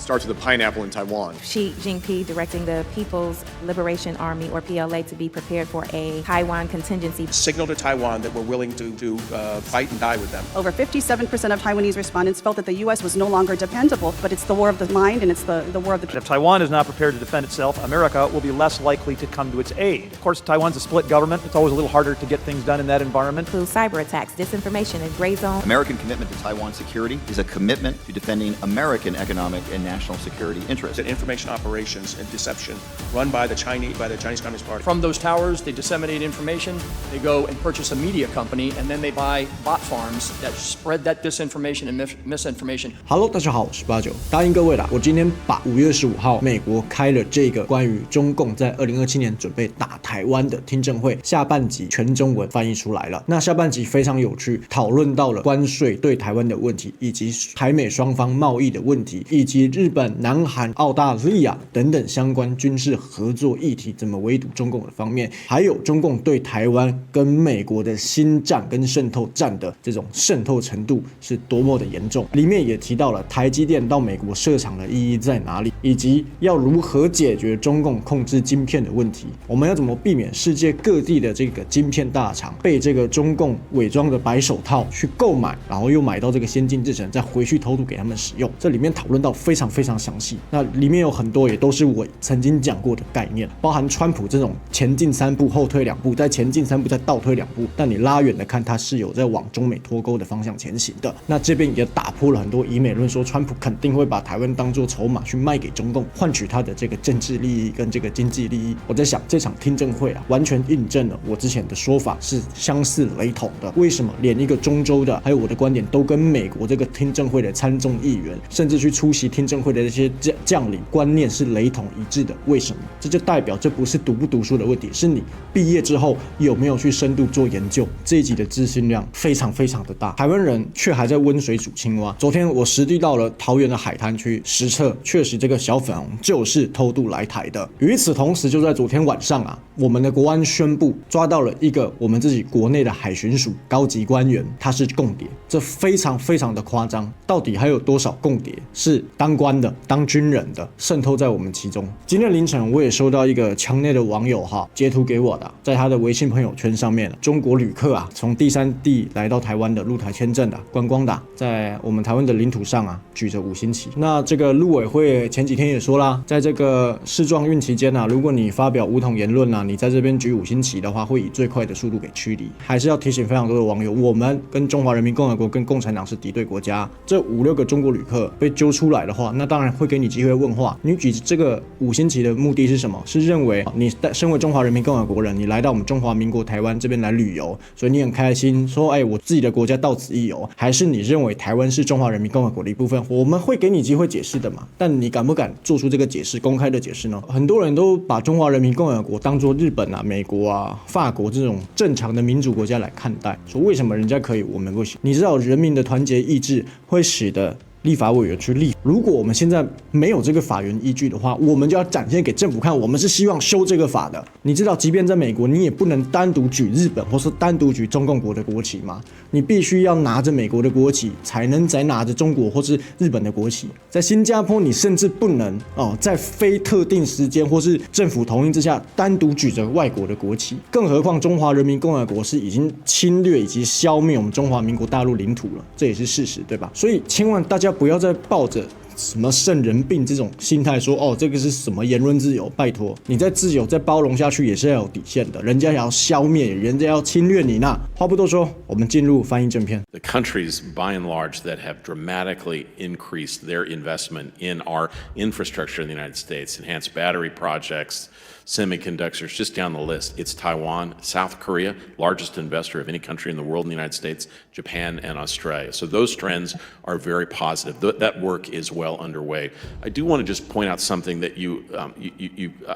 Starts with a pineapple in Taiwan. Xi Jinping directing the People's Liberation Army, or PLA, to be prepared for a Taiwan contingency. Signal to Taiwan that we're willing to fight and die with them. Over 57% of Taiwanese respondents felt that the U.S. was no longer dependable, but it's the war of the mind and it's the war of the people. If Taiwan is not prepared to defend itself, America will be less likely to come to its aid. Of course, Taiwan's a split government. It's always a little harder to get things done in that environment. Include cyber attacks, disinformation, and gray zone. American commitment to Taiwan security is a commitment to defending American economic and national security interests. That information operations and deception run by the Chinese Communist Party. From those towers, they disseminate information. They go and purchase a media company, and then they buy bot farms that spread that disinformation and misinformation. Hello， 大家好，我是89。答应各位啦，我今天把5月15号美国开了这个关于中共在2027年准备打台湾的听证会下半集全中文翻译出来了。那下半集非常有趣，讨论到了关税对台湾的问题，以及台美双方贸易的问题，以及日本、南韩、澳大利亚等等相关军事合作议题怎么围堵中共的方面，还有中共对台湾跟美国的新战跟渗透战的这种渗透程度是多么的严重。里面也提到了台积电到美国设厂的意义在哪里，以及要如何解决中共控制晶片的问题。我们要怎么避免世界各地的这个晶片大厂被这个中共伪装的白手套去购买，然后又买到这个先进制程，再回去偷渡给他们使用。这里面讨论到非常非常详细。那里面有很多也都是我曾经讲过的概念，包含川普这种前进3步后退2步，再前进3步再倒退2步，但你拉远的看，它是有在往中美脱钩的方向前行的。那这边也打破了很多以美论，说川普肯定会把台湾当作筹码去卖给中共，换取他的这个政治利益跟这个经济利益。我在想这场听证会啊，完全印证了我之前的说法是相似雷同的。为什么连一个中州的，还有我的观点都跟美国这个听证会的参众议员，甚至去出席听证会的这些将领观念是雷同一致的？为什么？这就代表这不是读不读书的问题，是你毕业之后有没有去深度做研究。这一集的资讯量非常非常的大，台湾人却还在温水煮青蛙。昨天我实地到了桃园的海滩去实测，确实这个小粉红就是偷渡来台的。与此同时，就在昨天晚上啊，我们的国安宣布抓到了一个我们自己国内的海巡署高级官员，他是共谍，这非常非常的夸张。到底还有多少共谍是当官的、当军人的渗透在我们其中？今天凌晨我也收到一个墙内的网友截图给我的，在他的微信朋友圈上面，中国旅客啊，从第三地来到台湾的入台签证的观光的，在我们台湾的领土上啊举着5星旗。那这个陆委会前几天也说啦，在这个世壮运期间啊，如果你发表武统言论啊，你在这边举5星旗的话，会以最快的速度给驱离。还是要提醒非常多的网友，我们跟中华人民共和国跟共产党是敌对国家。这5-6个中国旅客被揪出来的话，那当然会给你机会问话。你举这个5星旗的目的是什么？是认为你身为中华人民共和国人，你来到我们中华民国台湾这边来旅游，所以你很开心，说我自己的国家到此一游？还是你认为台湾是中华人民共和国的一部分？我们会给你机会解释的嘛，但你敢不敢做出这个解释，公开的解释呢？很多人都把中华人民共和国当作日本啊、美国啊、法国这种正常的民主国家来看待，说为什么人家可以，我们不行？你知道人民的团结意志会使得立法委员去立。如果我们现在没有这个法源依据的话，我们就要展现给政府看，我们是希望修这个法的。你知道，即便在美国，你也不能单独举日本或是单独举中共国的国旗吗？你必须要拿着美国的国旗，才能再拿着中国或是日本的国旗。在新加坡，你甚至不能在非特定时间或是政府同意之下，单独举着外国的国旗。更何况，中华人民共和国是已经侵略以及消灭我们中华民国大陆领土了，这也是事实，对吧？所以，千万大家不要再抱着什么圣人病这种心态说这个是什么言论自由？拜托，你在自由再包容下去也是要有底线的，人家也要消灭，人家要侵略你呢。话不多说，我们进入翻译正片。 The countries by and large that have dramatically increased their investment in our infrastructure in the United States, enhanced battery projects, semiconductors, just down the list. It's Taiwan, South Korea, largest investor of any country in the world in the United States, Japan, and Australia. So those trends are very positive. That work is well underway. I do want to just point out something that you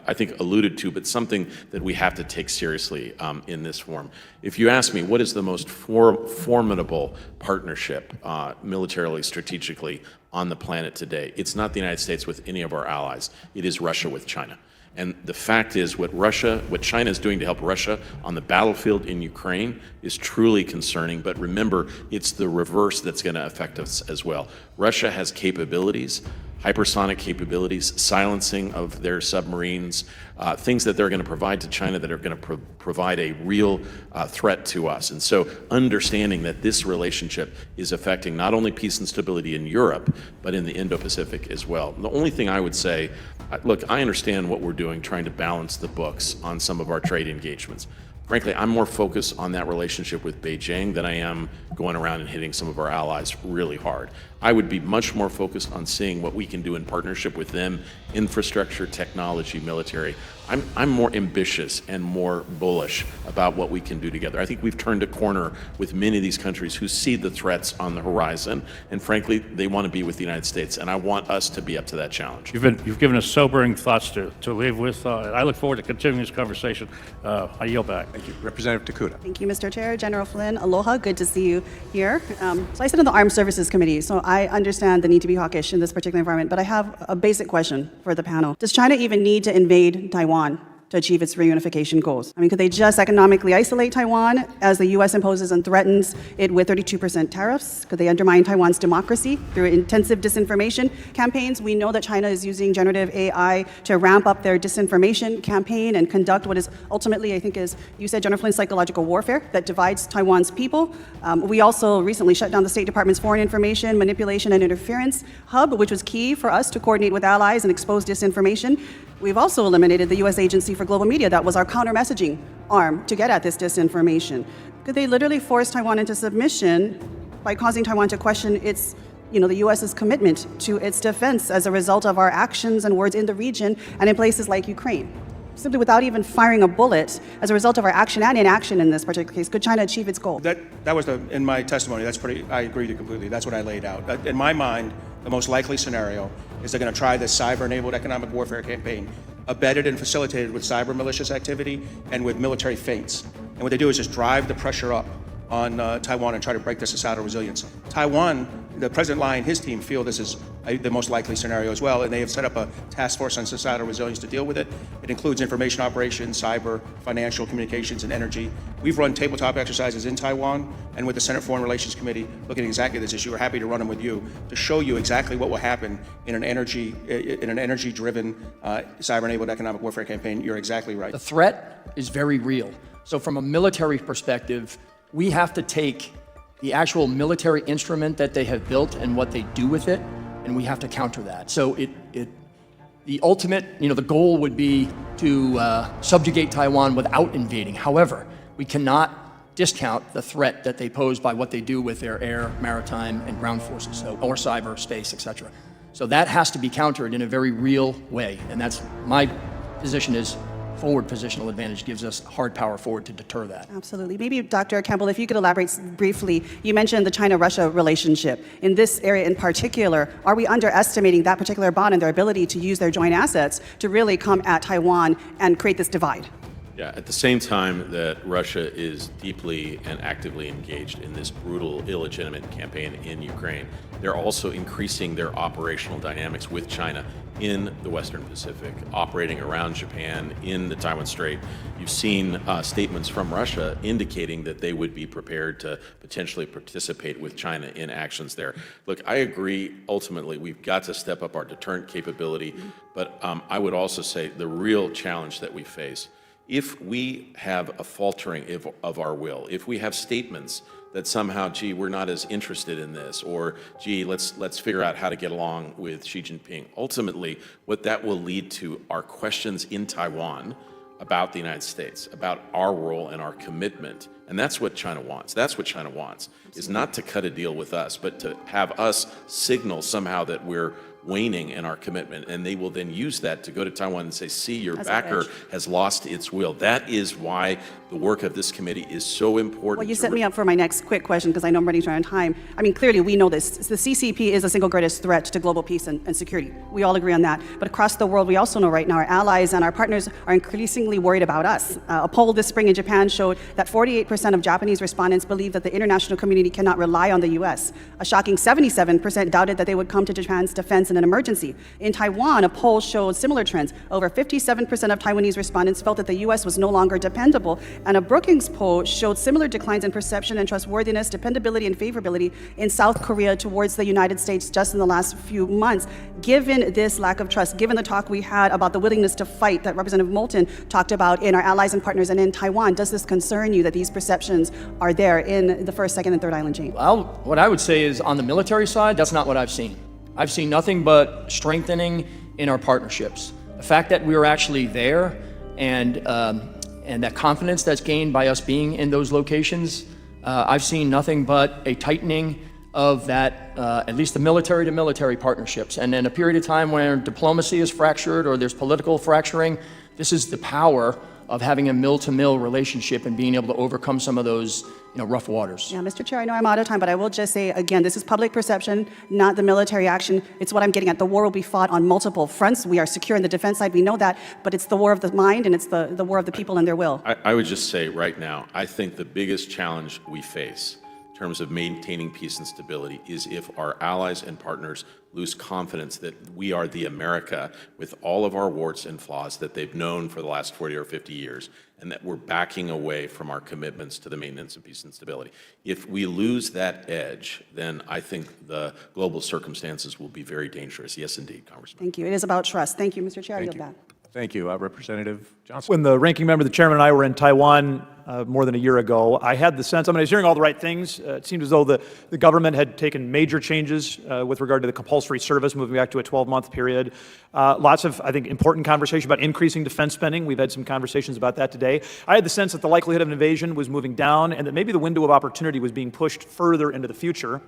I think alluded to, but something that we have to take seriously in this forum. If you ask me, what is the most formidable partnership, militarily, strategically, on the planet today? It's not the United States with any of our allies. It is Russia with China. And the fact is, what China is doing to help Russia on the battlefield in Ukraine is truly concerning. But remember, it's the reverse that's going to affect us as well. Russia has capabilities hypersonic capabilities, silencing of their submarines, things that they're going to provide to China that are going to provide a real threat to us. And so understanding that this relationship is affecting not only peace and stability in Europe, but in the Indo-Pacific as well. The only thing I would say, look, I understand what we're doing, trying to balance the books on some of our trade engagements. Frankly, I'm more focused on that relationship with Beijing than I am going around and hitting some of our allies really hard. I would be much more focused on seeing what we can do in partnership with them, infrastructure, technology, military. I'm more ambitious and more bullish about what we can do together. I think we've turned a corner with many of these countries who see the threats on the horizon, and frankly, they want to be with the United States, and I want us to be up to that challenge. You've given us sobering thoughts to live with. I look forward to continuing this conversation. I yield back. Thank you. Representative Takuda. Thank you, Mr. Chair. General Flynn, aloha. Good to see you here. So I sit on the Armed Services Committee, so I understand the need to be hawkish in this particular environment, but I have a basic question for the panel. Does China even need to invade Taiwan to achieve its reunification goals? I mean, could they just economically isolate Taiwan as the U.S. imposes and threatens it with 32% tariffs? Could they undermine Taiwan's democracy through intensive disinformation campaigns? We know that China is using generative AI to ramp up their disinformation campaign and conduct what is ultimately, I think, is, you said, General Flynn, psychological warfare that divides Taiwan's people. We also recently shut down the State Department's Foreign Information Manipulation and Interference Hub, which was key for us to coordinate with allies and expose disinformation. We've also eliminated the U.S. Agency for Global Media that was our counter-messaging arm to get at this disinformation. Could they literally force Taiwan into submission by causing Taiwan to question its, the U.S.'s commitment to its defense as a result of our actions and words in the region and in places like Ukraine? Simply without even firing a bullet, as a result of our action and inaction in this particular case, could China achieve its goal? That was in my testimony. I agree with you completely. That's what I laid out. In my mind, the most likely scenario is they're going to try this cyber-enabled economic warfare campaign, abetted and facilitated with cyber malicious activity and with military feints. And what they do is just drive the pressure up on Taiwan and try to break the societal resilience. Taiwan, the President Lai and his team feel this is the most likely scenario as well, and they have set up a task force on societal resilience to deal with it. It includes information operations, cyber, financial, communications, and energy. We've run tabletop exercises in Taiwan and with the Senate Foreign Relations Committee looking at exactly this issue. We're happy to run them with you to show you exactly what will happen in an energy-driven, cyber-enabled economic warfare campaign. You're exactly right. The threat is very real. So from a military perspective, we have to take the actual military instrument that they have built and what they do with it, and we have to counter that. So the ultimate, the goal would be to subjugate Taiwan without invading. However, we cannot discount the threat that they pose by what they do with their air, maritime, and ground forces, or cyber, space, etc. So that has to be countered in a very real way, and that's my position is forward positional advantage gives us hard power forward to deter that. Absolutely. Maybe, Dr. Campbell, if you could elaborate briefly, you mentioned the China-Russia relationship. In this area in particular, are we underestimating that particular bond and their ability to use their joint assets to really come at Taiwan and create this divide? Yeah, at the same time that Russia is deeply and actively engaged in this brutal, illegitimate campaign in Ukraine, they're also increasing their operational dynamics with China in the Western Pacific, operating around Japan, in the Taiwan Strait. You've seen statements from Russia indicating that they would be prepared to potentially participate with China in actions there. Look, I agree, ultimately, we've got to step up our deterrent capability, but I would also say the real challenge that we face, if we have a faltering of our will, if we have statements that somehow, gee, we're not as interested in this, or gee, let's figure out how to get along with Xi Jinping. Ultimately, what that will lead to are questions in Taiwan about the United States, about our role and our commitment. And that's what China wants. That's what China wants, is not to cut a deal with us, but to have us signal somehow that we're waning in our commitment, and they will then use that to go to Taiwan and say, see, your backer has lost its will. That is why the work of this committee is so important. Well, you set me up for my next quick question, because I know I'm running short on time. I mean, clearly we know this. The CCP is the single greatest threat to global peace and security. We all agree on that. But across the world, we also know right now our allies and our partners are increasingly worried about us. A poll this spring in Japan showed that 48% of Japanese respondents believe that the international community cannot rely on the U.S. A shocking 77% doubted that they would come to Japan's defense and an emergency. In Taiwan, a poll showed similar trends. Over 57% of Taiwanese respondents felt that the U.S. was no longer dependable, and a Brookings poll showed similar declines in perception and trustworthiness, dependability, and favorability in South Korea towards the United States just in the last few months. Given this lack of trust, given the talk we had about the willingness to fight that Representative Moulton talked about in our allies and partners and in Taiwan, does this concern you that these perceptions are there in the first, second, and third island chain? Well, what I would say is on the military side, that's not what I've seen. I've seen nothing but strengthening in our partnerships. The fact that we are actually there and that confidence that's gained by us being in those locations, I've seen nothing but a tightening of that, at least the military to military partnerships. And in a period of time where diplomacy is fractured or there's political fracturing, this is the power of having a mill-to-mill relationship and being able to overcome some of those rough waters. Yeah, Mr. Chair, I know I'm out of time, but I will just say, again, this is public perception, not the military action. It's what I'm getting at. The war will be fought on multiple fronts. We are secure in the defense side, we know that, but it's the war of the mind and it's the war of the people and their will. I would just say right now, I think the biggest challenge we face in terms of maintaining peace and stability is if our allies and partners lose confidence that we are the America with all of our warts and flaws that they've known for the last 40 or 50 years, and that we're backing away from our commitments to the maintenance of peace and stability. If we lose that edge, then I think the global circumstances will be very dangerous. Yes, indeed, Congressman. Thank you. It is about trust. Thank you, Mr. Chair. I yield back. Thank you. Representative Johnson. When the ranking member, the chairman, and I were in Taiwan more than a year ago, I had the sense, I was hearing all the right things. It seemed as though the government had taken major changes with regard to the compulsory service, moving back to a 12-month period. Lots of, I think, important conversation about increasing defense spending. We've had some conversations about that today. I had the sense that the likelihood of an invasion was moving down and that maybe the window of opportunity was being pushed further into the future.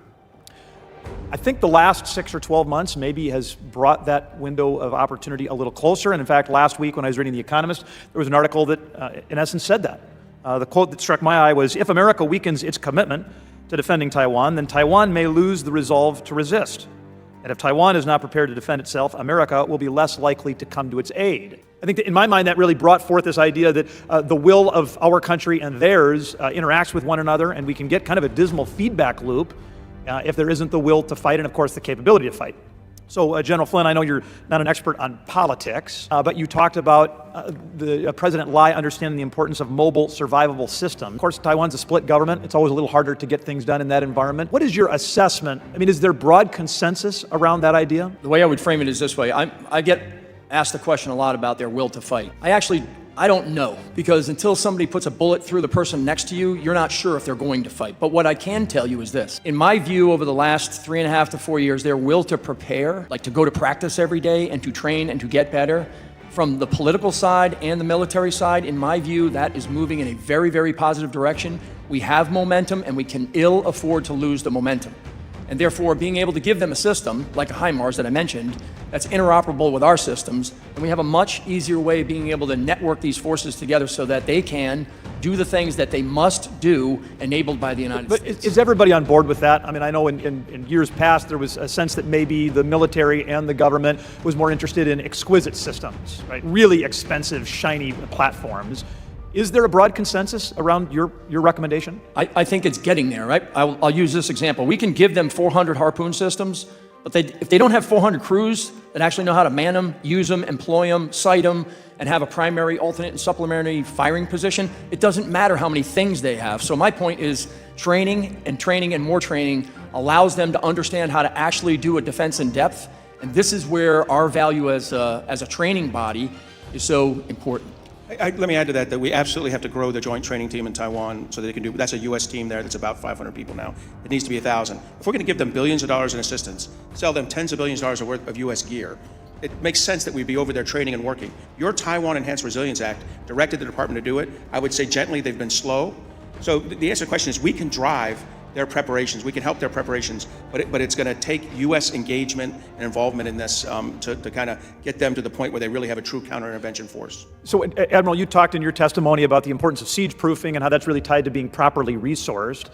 I think the last 6 or 12 months maybe has brought that window of opportunity a little closer. And in fact, last week when I was reading The Economist, there was an article that in essence said that. The quote that struck my eye was, if America weakens its commitment to defending Taiwan, then Taiwan may lose the resolve to resist. And if Taiwan is not prepared to defend itself, America will be less likely to come to its aid. I think that in my mind that really brought forth this idea that the will of our country and theirs interacts with one another, and we can get kind of a dismal feedback loop if there isn't the will to fight and, of course, the capability to fight. So, General Flynn, I know you're not an expert on politics, but you talked about President Lai understanding the importance of mobile, survivable systems. Of course, Taiwan's a split government. It's always a little harder to get things done in that environment. What is your assessment? I mean, is there broad consensus around that idea? The way I would frame it is this way. I get asked the question a lot about their will to fight. I don't know, because until somebody puts a bullet through the person next to you, you're not sure if they're going to fight. But what I can tell you is this. In my view, over the last 3.5 to 4 years, their will to prepare, like to go to practice every day and to train and to get better, from the political side and the military side, in my view, that is moving in a very, very positive direction. We have momentum, and we can ill afford to lose the momentum. And therefore, being able to give them a system, like a HIMARS that I mentioned, that's interoperable with our systems, and we have a much easier way of being able to network these forces together so that they can do the things that they must do, enabled by the United States. But is everybody on board with that? I mean, I know in years past there was a sense that maybe the military and the government was more interested in exquisite systems, right? Really expensive, shiny platforms. Is there a broad consensus around your recommendation? I think it's getting there, right? I'll use this example. We can give them 400 Harpoon systems, but if they don't have 400 crews that actually know how to man them, use them, employ them, sight them, and have a primary, alternate, and supplementary firing position, it doesn't matter how many things they have. So my point is training and more training allows them to understand how to actually do a defense in depth. And this is where our value as a training body is so important. Let me add to that we absolutely have to grow the joint training team in Taiwan so that they can do, that's a U.S. team there that's about 500 people now. It needs to be 1,000. If we're going to give them billions of dollars in assistance, sell them tens of billions of dollars worth of U.S. gear, it makes sense that we'd be over there training and working. Your Taiwan Enhanced Resilience Act directed the department to do it. I would say gently, they've been slow. So the answer to the question is we can drive their preparations, we can help their preparations, but it's going to take U.S. engagement and involvement in this to kind of get them to the point where they really have a true counter-intervention force. So, Admiral, you talked in your testimony about the importance of siege-proofing and how that's really tied to being properly resourced.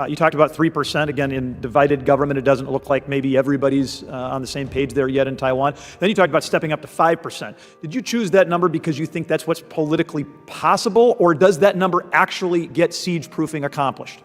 You talked about 3%. Again, in divided government, it doesn't look like maybe everybody's on the same page there yet in Taiwan. Then you talked about stepping up to 5%. Did you choose that number because you think that's what's politically possible, or does that number actually get siege-proofing accomplished?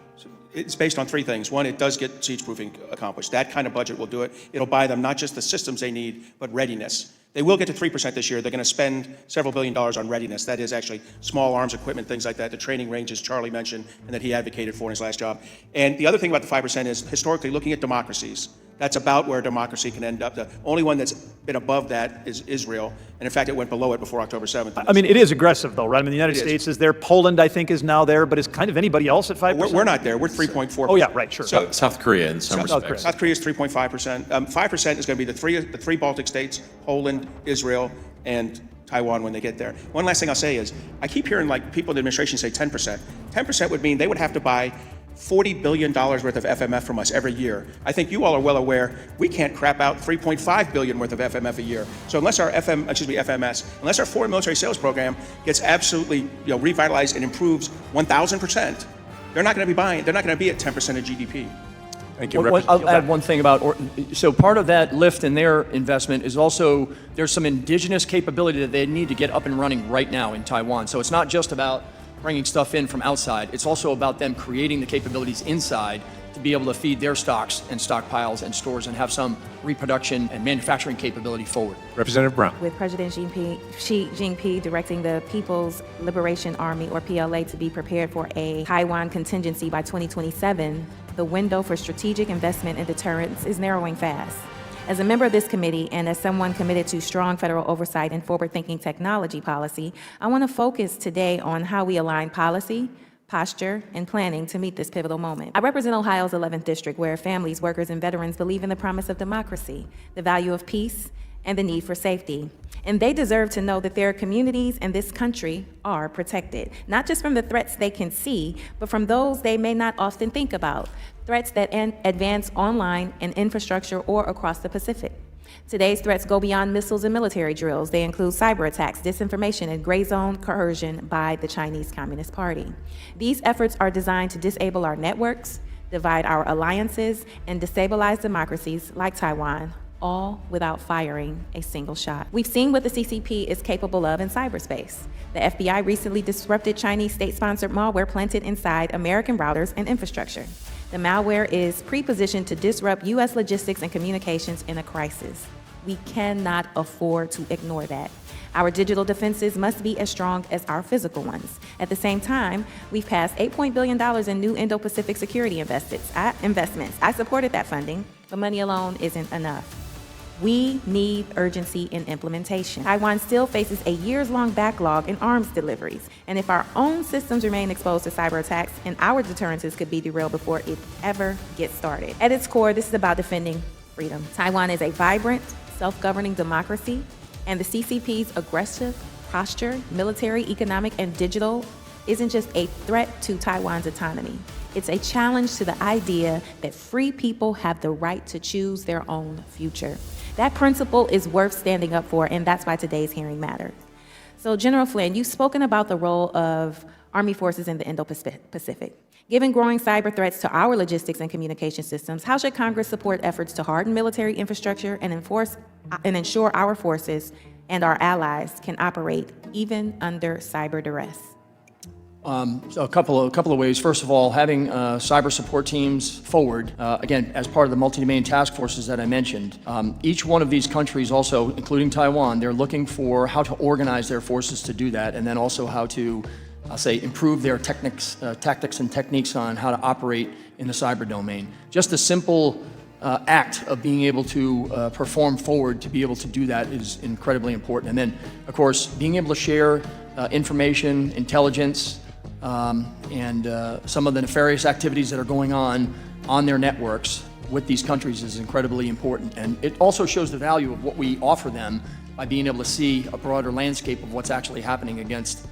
It's based on three things. One, it does get siege-proofing accomplished. That kind of budget will do it. It'll buy them not just the systems they need, but readiness. They will get to 3% this year. They're going to spend several $1 billion on readiness. That is actually small arms equipment, things like that, the training ranges Charlie mentioned and that he advocated for in his last job. And the other thing about the 5% is historically looking at democracies. That's about where democracy can end up. The only one that's been above that is Israel. And in fact, it went below it before October 7th. I mean, it is aggressive, though, right? I mean, the United States is there. Poland, I think, is now there. But is kind of anybody else at 5%? We're not there. We're 3.4%. Oh, yeah, right, sure. So, South Korea in some respects. South Korea is 3.5%. 5% is going to be the three Baltic states, Poland, Israel, and Taiwan when they get there. One last thing I'll say is, I keep hearing like people in the administration say 10%. 10% would mean they would have to buy $40 billion worth of FMF from us every year. I think you all are well aware we can't crap out $3.5 billion worth of FMF a year. So unless our FMS, unless our foreign military sales program gets absolutely revitalized and improves 1,000%, they're not going to be buying. They're not going to be at 10% of GDP. Thank you. I'll add one thing about, so part of that lift in their investment is also, there's some indigenous capability that they need to get up and running right now in Taiwan. So it's not just about bringing stuff in from outside. It's also about them creating the capabilities inside to be able to feed their stocks and stockpiles and stores and have some reproduction and manufacturing capability forward. Representative Brown. With President Xi Jinping directing the People's Liberation Army, or PLA, to be prepared for a Taiwan contingency by 2027, the window for strategic investment and deterrence is narrowing fast. As a member of this committee and as someone committed to strong federal oversight and forward-thinking technology policy, I want to focus today on how we align policy, posture, and planning to meet this pivotal moment. I represent Ohio's 11th district, where families, workers, and veterans believe in the promise of democracy, the value of peace, and the need for safety. And they deserve to know that their communities and this country are protected, not just from the threats they can see, but from those they may not often think about, threats that advance online and infrastructure or across the Pacific. Today's threats go beyond missiles and military drills. They include cyber attacks, disinformation, and gray zone coercion by the Chinese Communist Party. These efforts are designed to disable our networks, divide our alliances, and destabilize democracies like Taiwan, all without firing a single shot. We've seen what the CCP is capable of in cyberspace. The FBI recently disrupted Chinese state-sponsored malware planted inside American routers and infrastructure. The malware is pre-positioned to disrupt U.S. logistics and communications in a crisis. We cannot afford to ignore that. Our digital defenses must be as strong as our physical ones. At the same time, we've passed $8 billion in new Indo-Pacific security investments. I supported that funding, but money alone isn't enough. We need urgency in implementation. Taiwan still faces a years-long backlog in arms deliveries, and if our own systems remain exposed to cyber attacks, and our deterrences could be derailed before it ever gets started. At its core, this is about defending freedom. Taiwan is a vibrant, self-governing democracy, and the CCP's aggressive posture, military, economic, and digital, isn't just a threat to Taiwan's autonomy. It's a challenge to the idea that free people have the right to choose their own future. That principle is worth standing up for, and that's why today's hearing matters. So, General Flynn, you've spoken about the role of Army forces in the Indo-Pacific. Given growing cyber threats to our logistics and communication systems, how should Congress support efforts to harden military infrastructure and ensure our forces and our allies can operate even under cyber duress? So a couple of ways. First of all, having cyber support teams forward, again, as part of the multi-domain task forces that I mentioned. Each one of these countries also, including Taiwan, they're looking for how to organize their forces to do that, and then also how to, improve their tactics and techniques on how to operate in the cyber domain. Just a simple act of being able to perform forward to be able to do that is incredibly important. And then, of course, being able to share information, intelligence, and some of the nefarious activities that are going on their networks with these countries is incredibly important. And it also shows the value of what we offer them by being able to see a broader landscape of what's actually happening against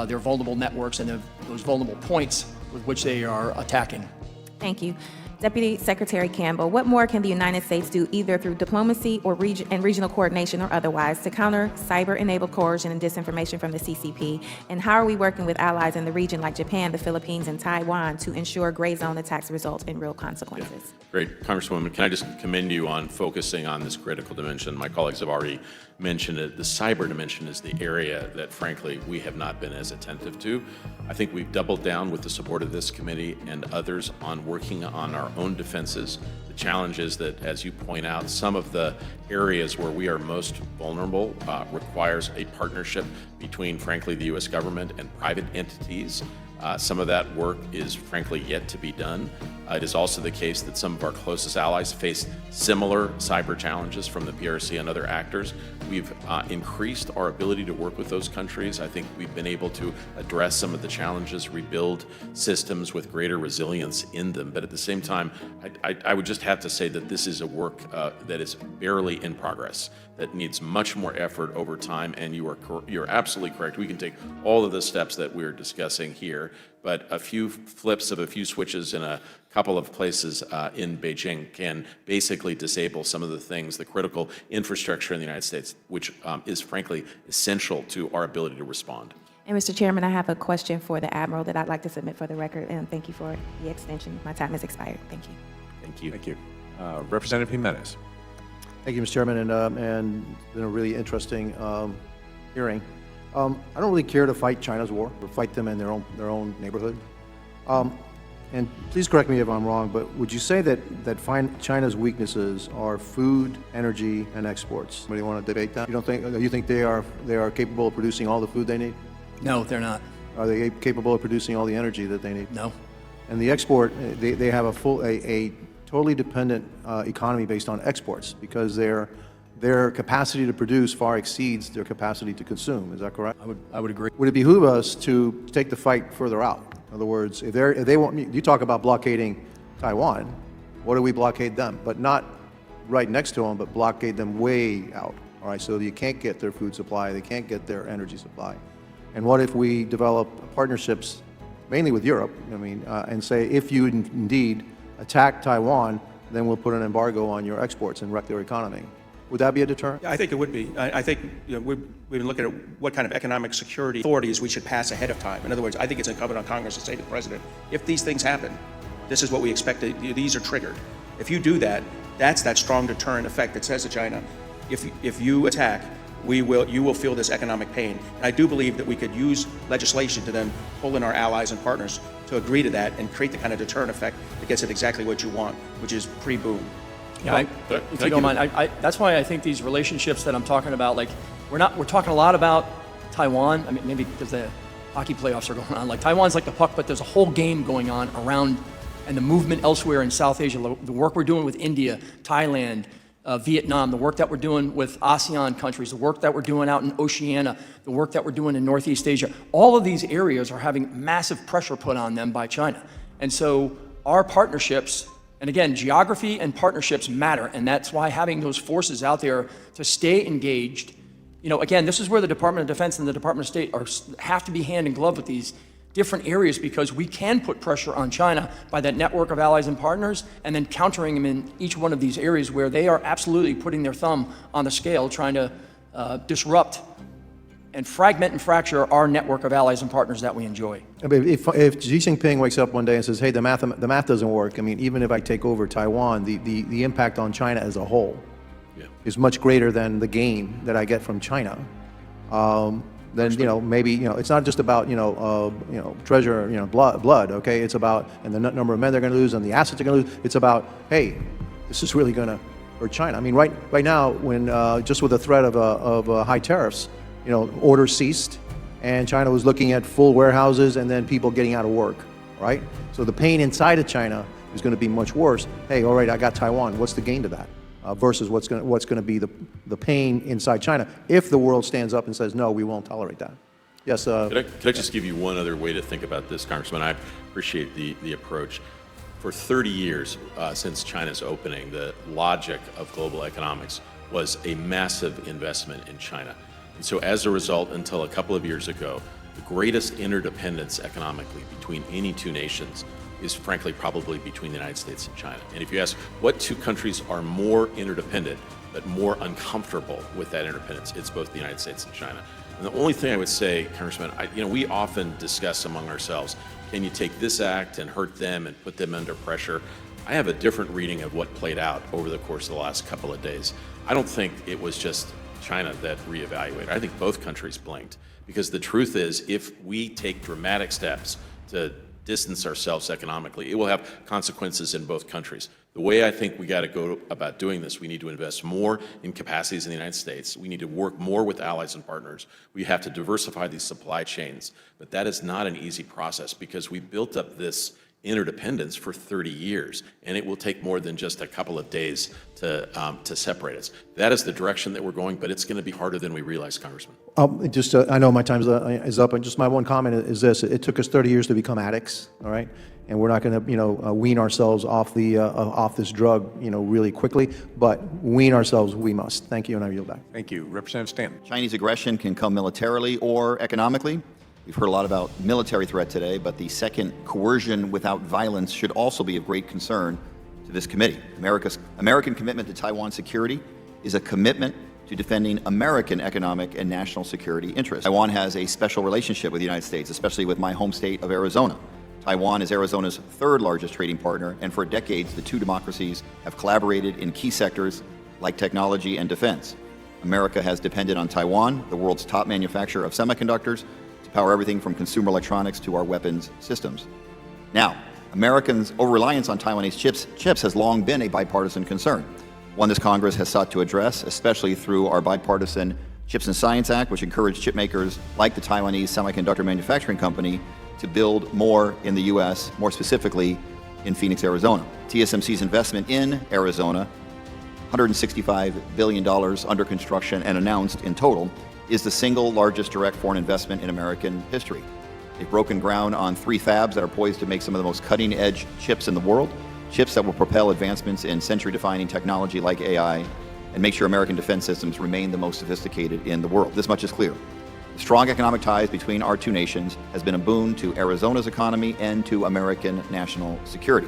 their vulnerable networks and those vulnerable points with which they are attacking. Thank you. Deputy Secretary Campbell, what more can the United States do either through diplomacy or regional coordination or otherwise to counter cyber-enabled coercion and disinformation from the CCP? And how are we working with allies in the region like Japan, the Philippines, and Taiwan to ensure gray zone attacks result in real consequences? Great. Congresswoman, can I just commend you on focusing on this critical dimension? My colleagues have already mentioned it. The cyber dimension is the area that, frankly, we have not been as attentive to. I think we've doubled down with the support of this committee and others on working on our own defenses. The challenge is that, as you point out, some of the areas where we are most vulnerable requires a partnership between, frankly, the U.S. government and private entities. Some of that work is, frankly, yet to be done. It is also the case that some of our closest allies face similar cyber challenges from the PRC and other actors. We've increased our ability to work with those countries. I think we've been able to address some of the challenges, rebuild systems with greater resilience in them. But at the same time, I would just have to say that this is a work that is barely in progress, that needs much more effort over time, and you're absolutely correct. We can take all of the steps that we're discussing here, but a few flips of a few switches in a couple of places in Beijing can basically disable some of the things, the critical infrastructure in the United States, which is frankly essential to our ability to respond. And Mr. Chairman, I have a question for the Admiral that I'd like to submit for the record, and thank you for the extension. My time has expired. Thank you. Thank you. Thank you. Representative Jimenez. Thank you, Mr. Chairman, and it's been a really interesting hearing. I don't really care to fight China's war or fight them in their own neighborhood. And please correct me if I'm wrong, but would you say that China's weaknesses are food, energy, and exports? Anybody want to debate that? You think they are capable of producing all the food they need? No, they're not. Are they capable of producing all the energy that they need? No. And the export, they have a totally dependent economy based on exports because their capacity to produce far exceeds their capacity to consume. Is that correct? I would agree. Would it behoove us to take the fight further out? In other words, if they want, you talk about blockading Taiwan, what do we blockade them? But not right next to them, but blockade them way out. All right, so you can't get their food supply, they can't get their energy supply. And what if we develop partnerships, mainly with Europe, and say, if you indeed attack Taiwan, then we'll put an embargo on your exports and wreck their economy. Would that be a deterrent? Yeah, I think it would be. I think we've been looking at what kind of economic security authorities we should pass ahead of time. In other words, I think it's incumbent on Congress to say to the President, if these things happen, this is what we expect. These are triggered. If you do that, that's that strong deterrent effect that says to China, if you attack, you will feel this economic pain. And I do believe that we could use legislation to then pull in our allies and partners to agree to that and create the kind of deterrent effect that gets at exactly what you want, which is pre-boom. Yeah, if you don't mind, that's why I think these relationships that I'm talking about, like we're talking a lot about Taiwan. I mean, maybe because the hockey playoffs are going on. Like Taiwan's like the puck, but there's a whole game going on around, and the movement elsewhere in South Asia. The work we're doing with India, Thailand, Vietnam, the work that we're doing with ASEAN countries, the work that we're doing out in Oceania, the work that we're doing in Northeast Asia. All of these areas are having massive pressure put on them by China, and so our partnerships. And again, geography and partnerships matter, and that's why having those forces out there to stay engaged, again, this is where the Department of Defense and the Department of State have to be hand in glove with these different areas, because we can put pressure on China by that network of allies and partners, and then countering them in each one of these areas where they are absolutely putting their thumb on the scale, trying to disrupt and fragment and fracture our network of allies and partners that we enjoy. If Xi Jinping wakes up one day and says, hey, the math doesn't work, even if I take over Taiwan, the impact on China as a whole is much greater than the gain that I get from China, then, maybe, it's not just about, treasure, blood, okay? It's about, and the number of men they're going to lose and the assets they're going to lose. It's about, hey, this is really going to hurt China. Right now, when just with the threat of high tariffs, orders ceased, and China was looking at full warehouses and then people getting out of work, right? So the pain inside of China is going to be much worse. Hey, all right, I got Taiwan. What's the gain to that? Versus what's going to be the pain inside China if the world stands up and says, no, we won't tolerate that. Yes. Could I just give you one other way to think about this, Congressman? I appreciate the approach. For 30 years since China's opening, the logic of global economics was a massive investment in China. And so as a result, until a couple of years ago, the greatest interdependence economically between any two nations is frankly probably between the United States and China. And if you ask what two countries are more interdependent but more uncomfortable with that interdependence, it's both the United States and China. And the only thing I would say, Congressman, we often discuss among ourselves, can you take this act and hurt them and put them under pressure? I have a different reading of what played out over the course of the last couple of days. I don't think it was just China that reevaluated. I think both countries blinked, because the truth is, if we take dramatic steps to distance ourselves economically, it will have consequences in both countries. The way I think we got to go about doing this, we need to invest more in capacities in the United States. We need to work more with allies and partners. We have to diversify these supply chains. But that is not an easy process, because we built up this interdependence for 30 years, and it will take more than just a couple of days to separate us. That is the direction that we're going, but it's going to be harder than we realize, Congressman. I know my time is up, and just my one comment is this: it took us 30 years to become addicts, all right? And we're not going to, wean ourselves off this drug, really quickly. But wean ourselves, we must. Thank you, and I yield back. Thank you. Representative Stanton. Chinese aggression can come militarily or economically. We've heard a lot about military threat today, but the second, coercion without violence, should also be of great concern to this committee. American commitment to Taiwan security is a commitment to defending American economic and national security interests. Taiwan has a special relationship with the United States, especially with my home state of Arizona. Taiwan is Arizona's third largest trading partner, and for decades, the two democracies have collaborated in key sectors like technology and defense. America has depended on Taiwan, the world's top manufacturer of semiconductors, to power everything from consumer electronics to our weapons systems. Now, Americans' over-reliance on Taiwanese chips has long been a bipartisan concern, one this Congress has sought to address, especially through our bipartisan Chips and Science Act, which encouraged chip makers like the Taiwanese Semiconductor Manufacturing Company to build more in the U.S., more specifically in Phoenix, Arizona. TSMC's investment in Arizona, $165 billion under construction and announced in total, is the single largest direct foreign investment in American history. They've broken ground on 3 fabs that are poised to make some of the most cutting-edge chips in the world, chips that will propel advancements in century-defining technology like AI, and make sure American defense systems remain the most sophisticated in the world. This much is clear. The strong economic ties between our two nations has been a boon to Arizona's economy and to American national security.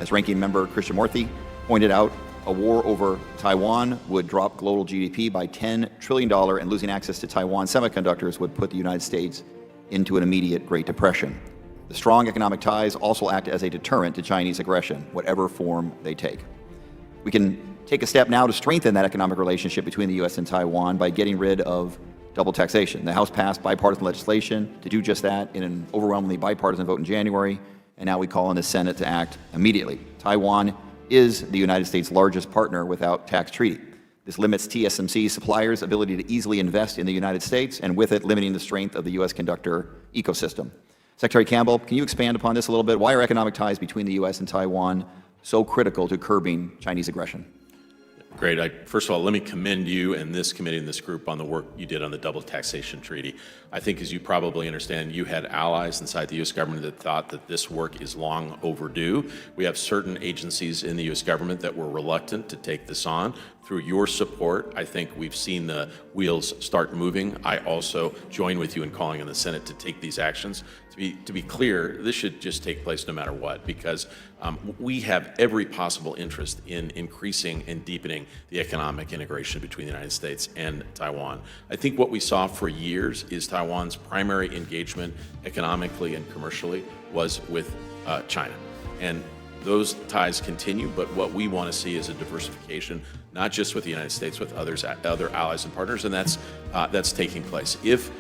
As Ranking Member Krishnamurthy pointed out, a war over Taiwan would drop global GDP by $10 trillion, and losing access to Taiwan semiconductors would put the United States into an immediate Great Depression. The strong economic ties also act as a deterrent to Chinese aggression, whatever form they take. We can take a step now to strengthen that economic relationship between the U.S. and Taiwan by getting rid of double taxation. The House passed bipartisan legislation to do just that in an overwhelmingly bipartisan vote in January, and now we call on the Senate to act immediately. Taiwan is the United States' largest partner without tax treaty. This limits TSMC suppliers' ability to easily invest in the United States, and with it, limiting the strength of the U.S. conductor ecosystem. Secretary Campbell, can you expand upon this a little bit? Why are economic ties between the U.S. and Taiwan so critical to curbing Chinese aggression? Great. First of all, let me commend you and this committee and this group on the work you did on the double taxation treaty. I think, as you probably understand, you had allies inside the U.S. government that thought that this work is long overdue. We have certain agencies in the U.S. government that were reluctant to take this on. Through your support, I think we've seen the wheels start moving. I also join with you in calling on the Senate to take these actions. To be clear, this should just take place no matter what, because we have every possible interest in increasing and deepening the economic integration between the United States and Taiwan. I think what we saw for years is Taiwan's primary engagement economically and commercially was with China. And those ties continue, but what we want to see is a diversification, not just with the United States, with other allies and partners, and that's taking place. If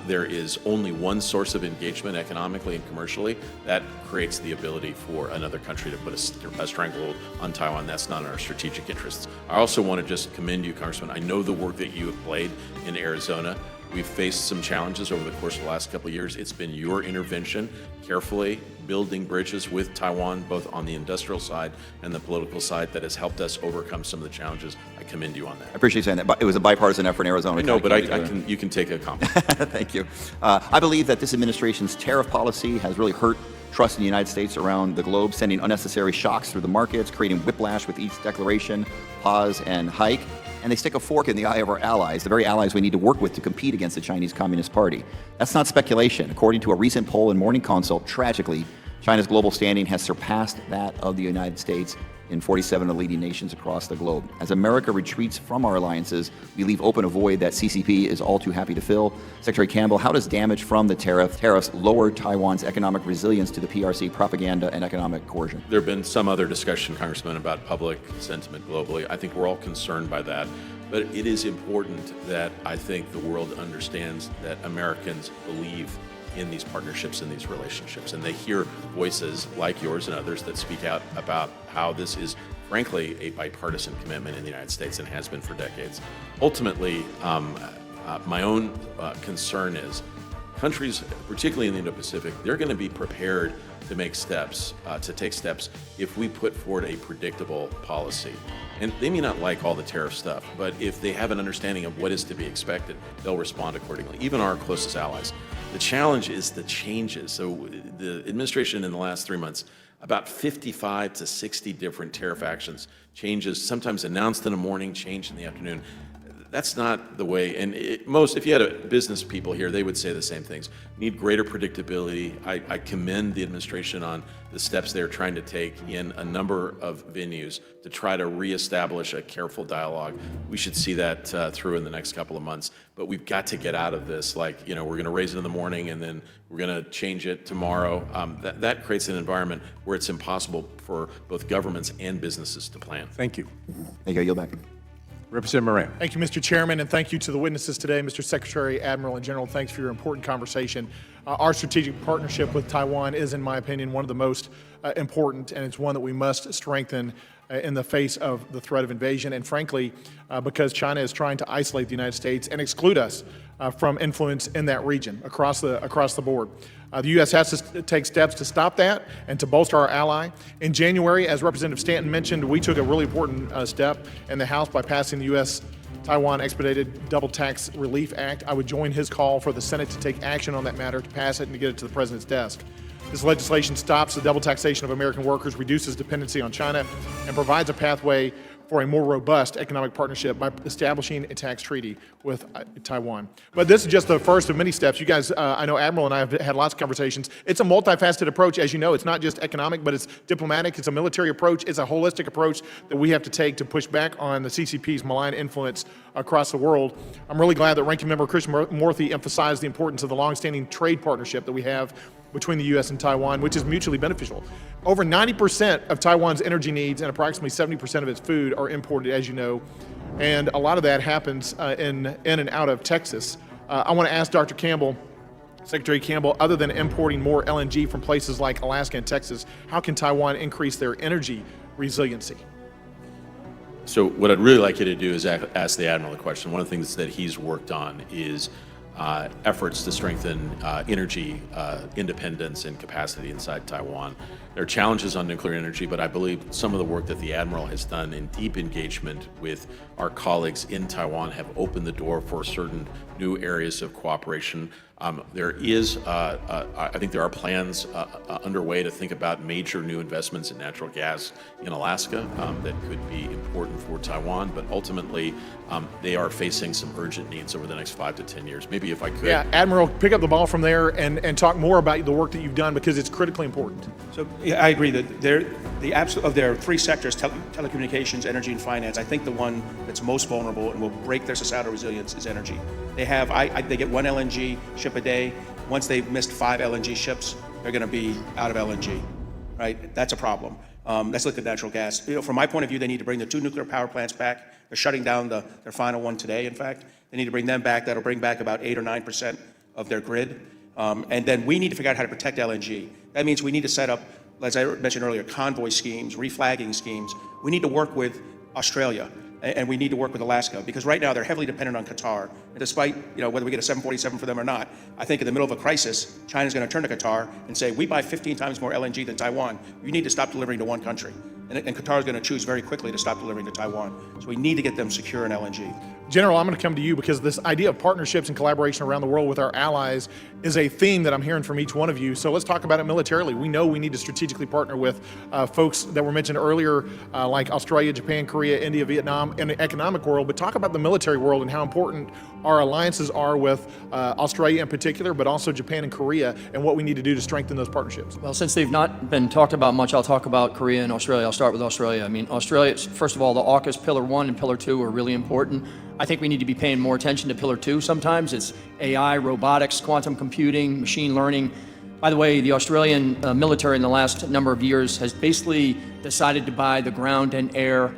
there is only one source of engagement economically and commercially, that creates the ability for another country to put a stranglehold on Taiwan. That's not in our strategic interests. I also want to just commend you, Congressman. I know the work that you have played in Arizona. We've faced some challenges over the course of the last couple of years. It's been your intervention, carefully building bridges with Taiwan, both on the industrial side and the political side, that has helped us overcome some of the challenges. I commend you on that. I appreciate you saying that. It was a bipartisan effort in Arizona. I know, but you can take a compliment. Thank you. I believe that this administration's tariff policy has really hurt trust in the United States around the globe, sending unnecessary shocks through the markets, creating whiplash with each declaration, pause, and hike. And they stick a fork in the eye of our allies, the very allies we need to work with to compete against the Chinese Communist Party. That's not speculation. According to a recent poll in Morning Consult, tragically, China's global standing has surpassed that of the United States in 47 of the leading nations across the globe. As America retreats from our alliances, we leave open a void that CCP is all too happy to fill. Secretary Campbell, how does damage from the tariffs lower Taiwan's economic resilience to the PRC propaganda and economic coercion? There have been some other discussion, Congressman, about public sentiment globally. I think we're all concerned by that. But it is important that I think the world understands that Americans believe in these partnerships and these relationships. And they hear voices like yours and others that speak out about how this is, frankly, a bipartisan commitment in the United States and has been for decades. Ultimately, my own concern is countries, particularly in the Indo-Pacific, they're going to be prepared to make steps, to take steps if we put forward a predictable policy. And they may not like all the tariff stuff, but if they have an understanding of what is to be expected, they'll respond accordingly, even our closest allies. The challenge is the changes. So the administration in the last 3 months, about 55 to 60 different tariff actions, changes, sometimes announced in the morning, changed in the afternoon. That's not the way, and if you had business people here, they would say the same things. Need greater predictability. I commend the administration on the steps they're trying to take in a number of venues to try to reestablish a careful dialogue. We should see that through in the next couple of months, but we've got to get out of this, like, we're going to raise it in the morning and then we're going to change it tomorrow. That creates an environment where it's impossible for both governments and businesses to plan. Thank you. Thank you. Yield back. Representative Moran. Thank you, Mr. Chairman, and thank you to the witnesses today, Mr. Secretary, Admiral, and General. Thanks for your important conversation. Our strategic partnership with Taiwan is, in my opinion, one of the most important, and it's one that we must strengthen in the face of the threat of invasion, and frankly, because China is trying to isolate the United States and exclude us from influence in that region across the board. The U.S. has to take steps to stop that and to bolster our ally. In January, as Representative Stanton mentioned, we took a really important step in the House by passing the U.S.-Taiwan Expedited Double Tax Relief Act. I would join his call for the Senate to take action on that matter, to pass it and to get it to the President's desk. This legislation stops the double taxation of American workers, reduces dependency on China, and provides a pathway for a more robust economic partnership by establishing a tax treaty with Taiwan. But this is just the first of many steps. You guys, I know Admiral and I have had lots of conversations. It's a multifaceted approach, as you know. It's not just economic, but it's diplomatic. It's a military approach. It's a holistic approach that we have to take to push back on the CCP's malign influence across the world. I'm really glad that Ranking Member Christian Murthy emphasized the importance of the longstanding trade partnership that we have between the U.S. and Taiwan, which is mutually beneficial. Over 90% of Taiwan's energy needs and approximately 70% of its food are imported, as you know, and a lot of that happens in and out of Texas. I want to ask Dr. Campbell, Secretary Campbell, other than importing more LNG from places like Alaska and Texas, how can Taiwan increase their energy resiliency? So what I'd really like you to do is ask the Admiral a question. One of the things that he's worked on is efforts to strengthen energy independence and capacity inside Taiwan. There are challenges on nuclear energy, but I believe some of the work that the Admiral has done in deep engagement with our colleagues in Taiwan have opened the door for certain new areas of cooperation. There is, I think there are plans underway to think about major new investments in natural gas in Alaska that could be important for Taiwan, but ultimately they are facing some urgent needs over the next 5 to 10 years. Maybe if I could. Yeah, Admiral, pick up the ball from there and talk more about the work that you've done, because it's critically important. So yeah, I agree that of their three sectors, telecommunications, energy, and finance, I think the one that's most vulnerable and will break their societal resilience is energy. They have, they get one LNG ship a day. Once they've missed 5 LNG ships, they're going to be out of LNG, right? That's a problem. Let's look at natural gas. From my point of view, they need to bring the 2 nuclear power plants back. They're shutting down their final one today, in fact. They need to bring them back. That'll bring back about 8 or 9% of their grid. And then we need to figure out how to protect LNG. That means we need to set up, as I mentioned earlier, convoy schemes, reflagging schemes. We need to work with Australia, and we need to work with Alaska, because right now they're heavily dependent on Qatar. And despite whether we get a 747 for them or not, I think in the middle of a crisis, China's going to turn to Qatar and say, we buy 15 times more LNG than Taiwan. You need to stop delivering to one country. And Qatar is going to choose very quickly to stop delivering to Taiwan. So we need to get them secure in LNG. General, I'm going to come to you because this idea of partnerships and collaboration around the world with our allies is a theme that I'm hearing from each one of you. So let's talk about it militarily. We know we need to strategically partner with folks that were mentioned earlier, like Australia, Japan, Korea, India, Vietnam, in the economic world, but talk about the military world and how important our alliances are with Australia in particular, but also Japan and Korea, and what we need to do to strengthen those partnerships. Well, since they've not been talked about much, I'll talk about Korea and Australia. I'll start with Australia. I mean, Australia, first of all, the AUKUS Pillar 1 and Pillar 2 are really important. I think we need to be paying more attention to Pillar 2 sometimes. It's AI, robotics, quantum computing, machine learning. By the way, the Australian military in the last number of years has basically decided to buy the ground and air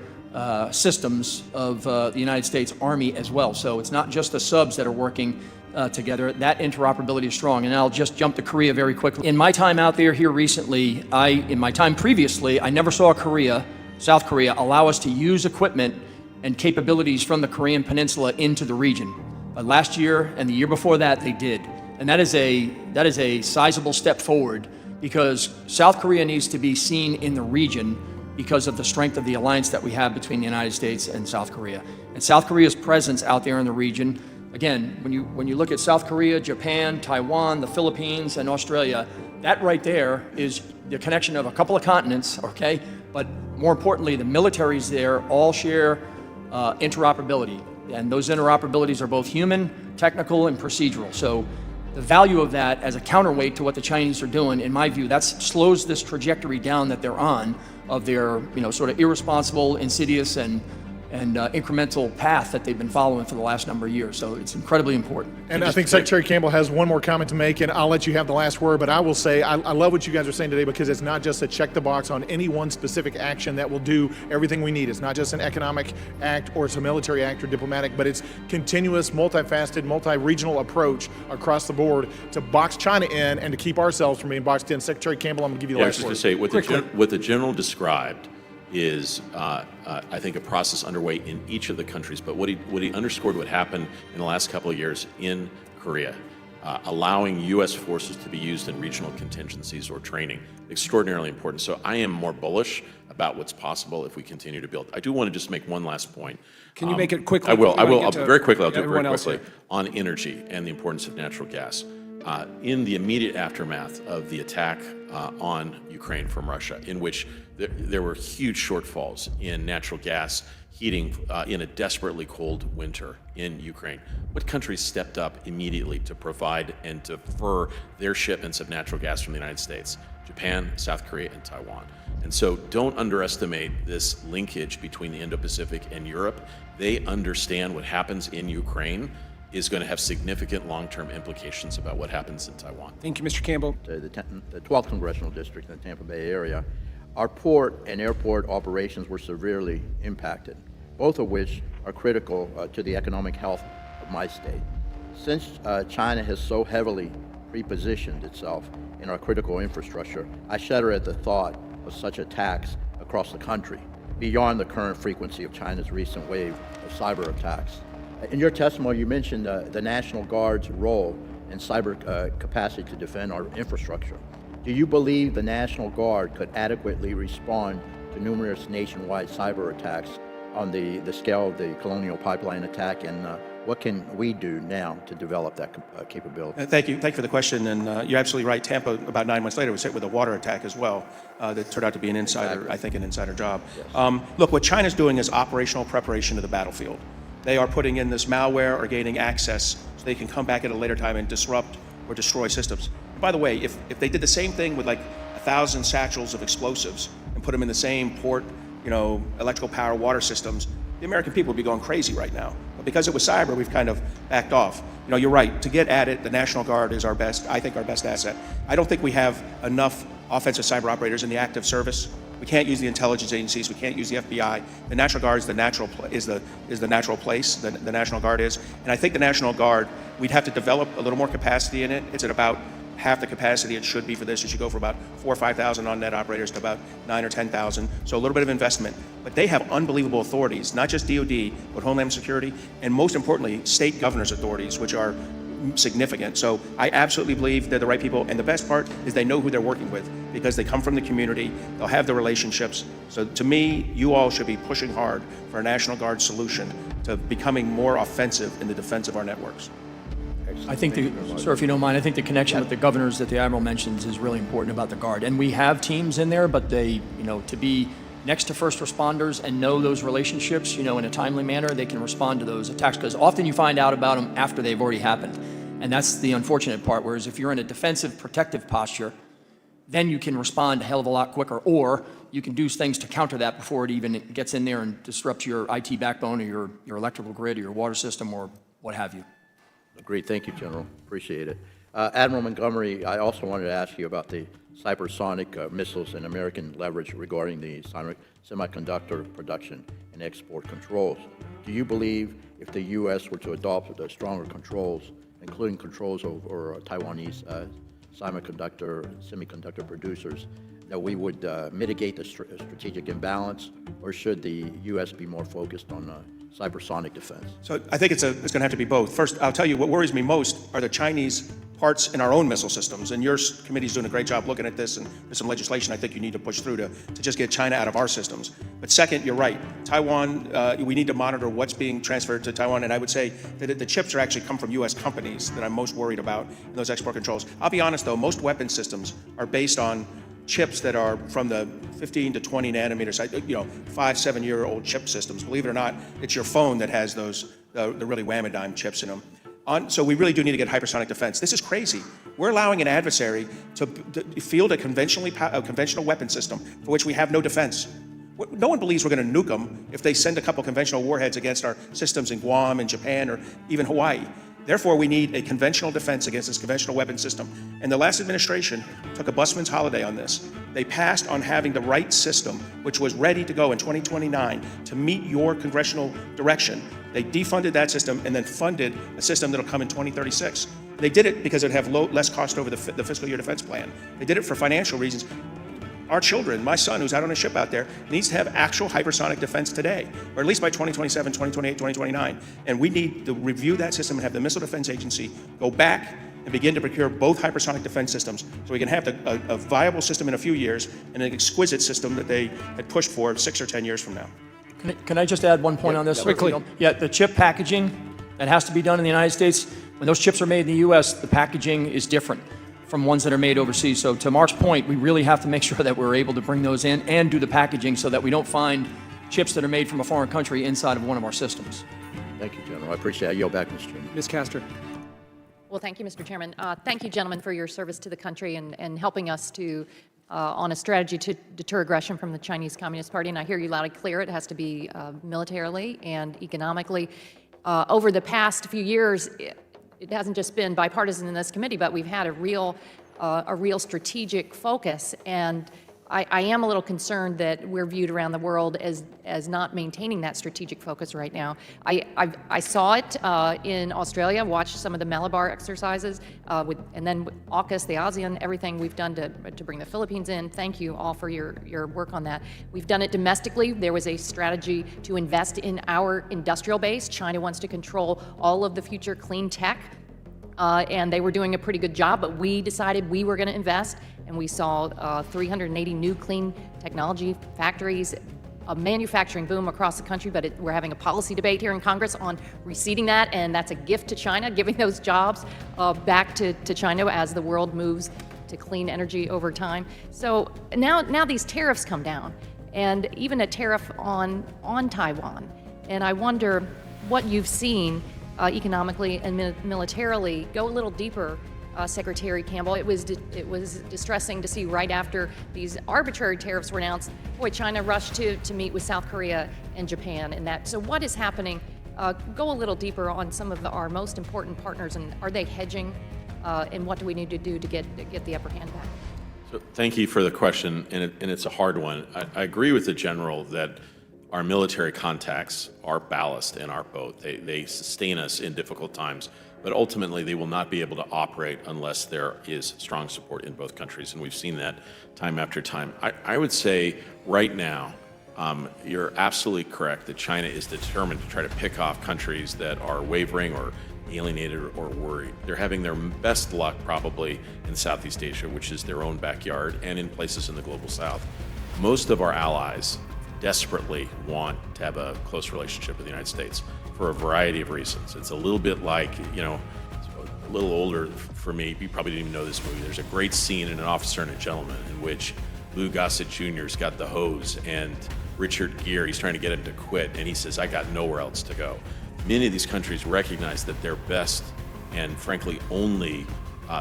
systems of the United States Army as well. So it's not just the subs that are working together. That interoperability is strong. And I'll just jump to Korea very quickly. In my time out there here recently, in my time previously, I never saw South Korea, allow us to use equipment and capabilities from the Korean Peninsula into the region. But last year and the year before that, they did. And that is a sizable step forward because South Korea needs to be seen in the region because of the strength of the alliance that we have between the United States and South Korea. And South Korea's presence out there in the region, again, when you look at South Korea, Japan, Taiwan, the Philippines, and Australia, that right there is the connection of a couple of continents, okay? But more importantly, the militaries there all share interoperability. And those interoperabilities are both human, technical, and procedural. So the value of that as a counterweight to what the Chinese are doing, in my view, that slows this trajectory down that they're on of their, sort of irresponsible, insidious, and incremental path that they've been following for the last number of years. So it's incredibly important. And I think Secretary Campbell has one more comment to make, and I'll let you have the last word, but I will say I love what you guys are saying today because it's not just a check the box on any one specific action that will do everything we need. It's not just an economic act or it's a military act or diplomatic, but it's continuous, multifaceted, multi-regional approach across the board to box China in and to keep ourselves from being boxed in. Secretary Campbell, I'm going to give you the last word. I was just going to say, what the General described is, I think, a process underway in each of the countries. But what he underscored what happened in the last couple of years in Korea, allowing U.S. forces to be used in regional contingencies or training, extraordinarily important. So I am more bullish about what's possible if we continue to build. I do want to just make one last point. Can you make it quickly? I will. I'll very quickly. I'll do it very quickly on energy and the importance of natural gas. In the immediate aftermath of the attack on Ukraine from Russia, in which there were huge shortfalls in natural gas heating in a desperately cold winter in Ukraine, what countries stepped up immediately to provide and to defer their shipments of natural gas from the United States? Japan, South Korea, and Taiwan. And so don't underestimate this linkage between the Indo-Pacific and Europe. They understand what happens in Ukraine is going to have significant long-term implications about what happens in Taiwan. Thank you, Mr. Campbell. The 12th Congressional District in the Tampa Bay area, our port and airport operations were severely impacted, both of which are critical to the economic health of my state. Since China has so heavily repositioned itself in our critical infrastructure, I shudder at the thought of such attacks across the country, beyond the current frequency of China's recent wave of cyber attacks. In your testimony, you mentioned the National Guard's role in cyber capacity to defend our infrastructure. Do you believe the National Guard could adequately respond to numerous nationwide cyber attacks on the scale of the Colonial Pipeline attack, and what can we do now to develop that capability? Thank you for the question, and you're absolutely right. Tampa, about 9 months later, was hit with a water attack as well. That turned out to be an insider, I think, an insider job. Yes. Look, what China's doing is operational preparation of the battlefield. They are putting in this malware or gaining access so they can come back at a later time and disrupt or destroy systems. And by the way, if they did the same thing with like 1,000 satchels of explosives and put them in the same port, electrical power water systems, the American people would be going crazy right now. But because it was cyber, we've kind of backed off. You're right. To get at it, the National Guard is our best asset. I don't think we have enough offensive cyber operators in the active service. We can't use the intelligence agencies. We can't use the FBI. The National Guard is the natural place. The National Guard is, and I think the National Guard, we'd have to develop a little more capacity in it. It's at about half the capacity it should be for this. It should go from about 4,000 or 5,000 on-net operators to about 9,000 or 10,000. So a little bit of investment, but they have unbelievable authorities, not just DoD, but Homeland Security, and most importantly, state governors' authorities, which are significant. So I absolutely believe they're the right people. And the best part is they know who they're working with because they come from the community. They'll have the relationships. So to me, you all should be pushing hard for a National Guard solution to becoming more offensive in the defense of our networks. I think, sir, if you don't mind, I think the connection with the governors that the Admiral mentions is really important about the Guard. And we have teams in there, but they, to be next to first responders and know those relationships, in a timely manner, they can respond to those attacks. Because often you find out about them after they've already happened. And that's the unfortunate part, whereas if you're in a defensive, protective posture, then you can respond a hell of a lot quicker, or you can do things to counter that before it even gets in there and disrupts your IT backbone or your electrical grid or your water system or what have you. Agreed. Thank you, General. Appreciate it. Admiral Montgomery, I also wanted to ask you about the hypersonic missiles and American leverage regarding the semiconductor production and export controls. Do you believe if the U.S. were to adopt the stronger controls, including controls over Taiwanese semiconductor producers, that we would mitigate the strategic imbalance, or should the U.S. be more focused on cybersonic defense? So I think it's going to have to be both. First, I'll tell you what worries me most are the Chinese parts in our own missile systems. And your committee's doing a great job looking at this, and there's some legislation I think you need to push through to just get China out of our systems. But second, you're right. Taiwan, we need to monitor what's being transferred to Taiwan. And I would say that the chips are actually come from U.S. companies that I'm most worried about in those export controls. I'll be honest, though, most weapon systems are based on chips that are from the 15 to 20 nanometers, 5-7-year-old chip systems. Believe it or not, it's your phone that has those, the really whammy-dime chips in them. So we really do need to get hypersonic defense. This is crazy. We're allowing an adversary to field a conventional weapon system for which we have no defense. No one believes we're going to nuke them if they send a couple conventional warheads against our systems in Guam and Japan or even Hawaii. Therefore, we need a conventional defense against this conventional weapon system. And the last administration took a busman's holiday on this. They passed on having the right system, which was ready to go in 2029 to meet your congressional direction. They defunded that system and then funded a system that'll come in 2036. They did it because it'd have less cost over the fiscal year defense plan. They did it for financial reasons. Our children, my son who's out on a ship out there, needs to have actual hypersonic defense today, or at least by 2027, 2028, 2029. And we need to review that system and have the Missile Defense Agency go back and begin to procure both hypersonic defense systems so we can have a viable system in a few years and an exquisite system that they had pushed for 6 or 10 years from now. Can I just add one point on this? Quickly. Yeah, the chip packaging that has to be done in the United States, when those chips are made in the U.S., the packaging is different from ones that are made overseas. So to Mark's point, we really have to make sure that we're able to bring those in and do the packaging so that we don't find chips that are made from a foreign country inside of one of our systems. Thank you, General. I appreciate it. I yield back, Mr. Chairman. Ms. Castor. Well, thank you, Mr. Chairman. Thank you, gentlemen, for your service to the country and helping us to on a strategy to deter aggression from the Chinese Communist Party. And I hear you loud and clear. It has to be militarily and economically. Over the past few years, it hasn't just been bipartisan in this committee, but we've had a real strategic focus. And I am a little concerned that we're viewed around the world as not maintaining that strategic focus right now. I saw it in Australia, watched some of the Malabar exercises, and then with AUKUS, the ASEAN, everything we've done to bring the Philippines in. Thank you all for your work on that. We've done it domestically. There was a strategy to invest in our industrial base. China wants to control all of the future clean tech. And they were doing a pretty good job, but we decided we were going to invest, and we saw 380 new clean technology factories, a manufacturing boom across the country, but we're having a policy debate here in Congress on reseeding that, and that's a gift to China, giving those jobs back to China as the world moves to clean energy over time. So now these tariffs come down, and even a tariff on Taiwan, and I wonder what you've seen economically and militarily. Go a little deeper, Secretary Campbell. It was distressing to see right after these arbitrary tariffs were announced, boy, China rushed to meet with South Korea and Japan and that. So what is happening? Go a little deeper on some of our most important partners, and are they hedging? And what do we need to do to get the upper hand back? So thank you for the question, and it's a hard one. I agree with the General that our military contacts are ballast in our boat. They sustain us in difficult times, but ultimately they will not be able to operate unless there is strong support in both countries, and we've seen that time after time. I would say right now, you're absolutely correct that China is determined to try to pick off countries that are wavering or alienated or worried. They're having their best luck probably in Southeast Asia, which is their own backyard, and in places in the global south. Most of our allies desperately want to have a close relationship with the United States for a variety of reasons. It's a little bit like, you know, a little older for me, you probably didn't even know this movie. There's a great scene in An Officer and a Gentleman in which Lou Gossett Jr.'s got the hose and Richard Gere, he's trying to get him to quit, and he says, I got nowhere else to go. Many of these countries recognize that their best and frankly only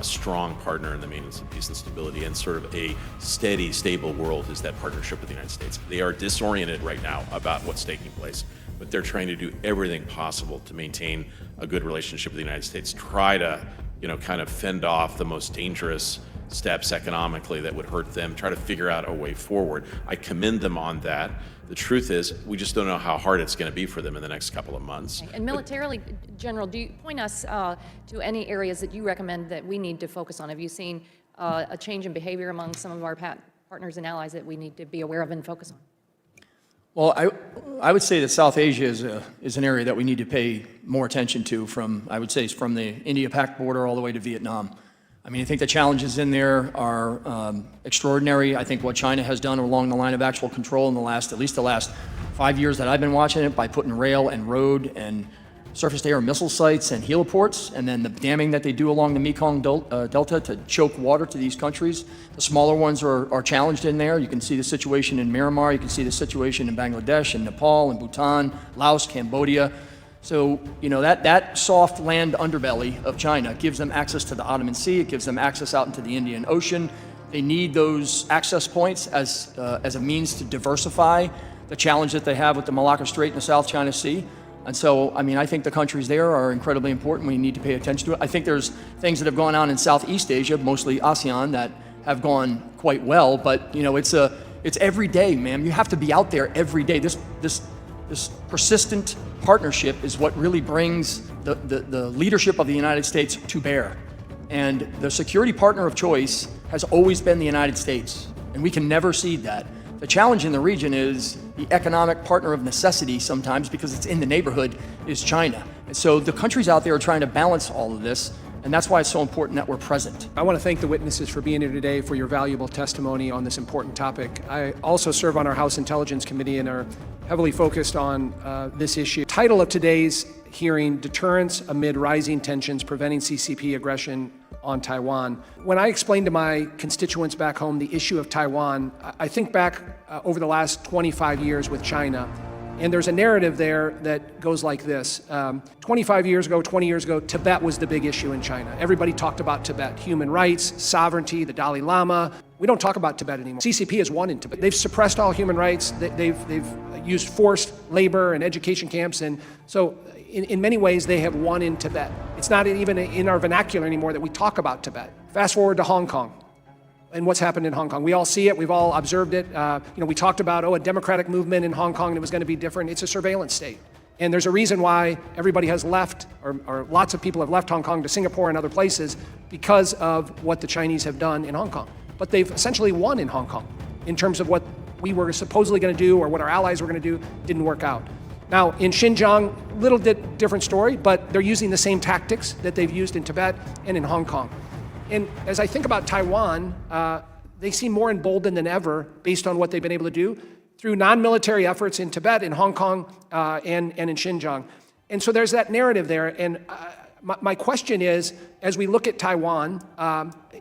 strong partner in the maintenance of peace and stability and sort of a steady, stable world is that partnership with the United States. They are disoriented right now about what's taking place, but they're trying to do everything possible to maintain a good relationship with the United States, try to, you know, kind of fend off the most dangerous steps economically that would hurt them, try to figure out a way forward. I commend them on that. The truth is, we just don't know how hard it's going to be for them in the next couple of months. And militarily, General, do you point us to any areas that you recommend that we need to focus on? Have you seen a change in behavior among some of our partners and allies that we need to be aware of and focus on? Well, I would say that South Asia is an area that we need to pay more attention to from, I would say, from the India-Pac border all the way to Vietnam. I mean, I think the challenges in there are extraordinary. I think what China has done along the line of actual control in at least the last 5 years that I've been watching it, by putting rail and road and surface-to-air missile sites and heliports, and then the damming that they do along the Mekong Delta to choke water to these countries. The smaller ones are challenged in there. You can see the situation in Myanmar, you can see the situation in Bangladesh and Nepal and Bhutan, Laos, Cambodia. So, you know, that soft land underbelly of China gives them access to the Ottoman Sea, it gives them access out into the Indian Ocean. They need those access points as a means to diversify the challenge that they have with the Malacca Strait and the South China Sea. And so, I mean, I think the countries there are incredibly important. We need to pay attention to it. I think there's things that have gone on in Southeast Asia, mostly ASEAN, that have gone quite well. But, you know, it's every day, man. You have to be out there every day. This persistent partnership is what really brings the leadership of the United States to bear. And the security partner of choice has always been the United States, and we can never cede that. The challenge in the region is the economic partner of necessity sometimes, because it's in the neighborhood, is China. And so the countries out there are trying to balance all of this, and that's why it's so important that we're present. I want to thank the witnesses for being here today, for your valuable testimony on this important topic. I also serve on our House Intelligence Committee and are heavily focused on this issue. Title of today's hearing, Deterrence Amid Rising Tensions, Preventing CCP Aggression on Taiwan. When I explain to my constituents back home the issue of Taiwan, I think back over the last 25 years with China, and there's a narrative there that goes like this. 25 years ago, 20 years ago, Tibet was the big issue in China. Everybody talked about Tibet, human rights, sovereignty, the Dalai Lama. We don't talk about Tibet anymore. CCP has won in Tibet. They've suppressed all human rights. They've used forced labor and education camps, and so in many ways they have won in Tibet. It's not even in our vernacular anymore that we talk about Tibet. Fast forward to Hong Kong and what's happened in Hong Kong. We all see it, we've all observed it. We talked about, a democratic movement in Hong Kong, and it was going to be different. It's a surveillance state. And there's a reason why everybody has left, or lots of people have left Hong Kong to Singapore and other places, because of what the Chinese have done in Hong Kong. But they've essentially won in Hong Kong in terms of what we were supposedly going to do, or what our allies were going to do, didn't work out. Now, in Xinjiang, little different story, but they're using the same tactics that they've used in Tibet and in Hong Kong. And as I think about Taiwan, they seem more emboldened than ever based on what they've been able to do through non-military efforts in Tibet, in Hong Kong, and in Xinjiang. And so there's that narrative there. And my question is, as we look at Taiwan,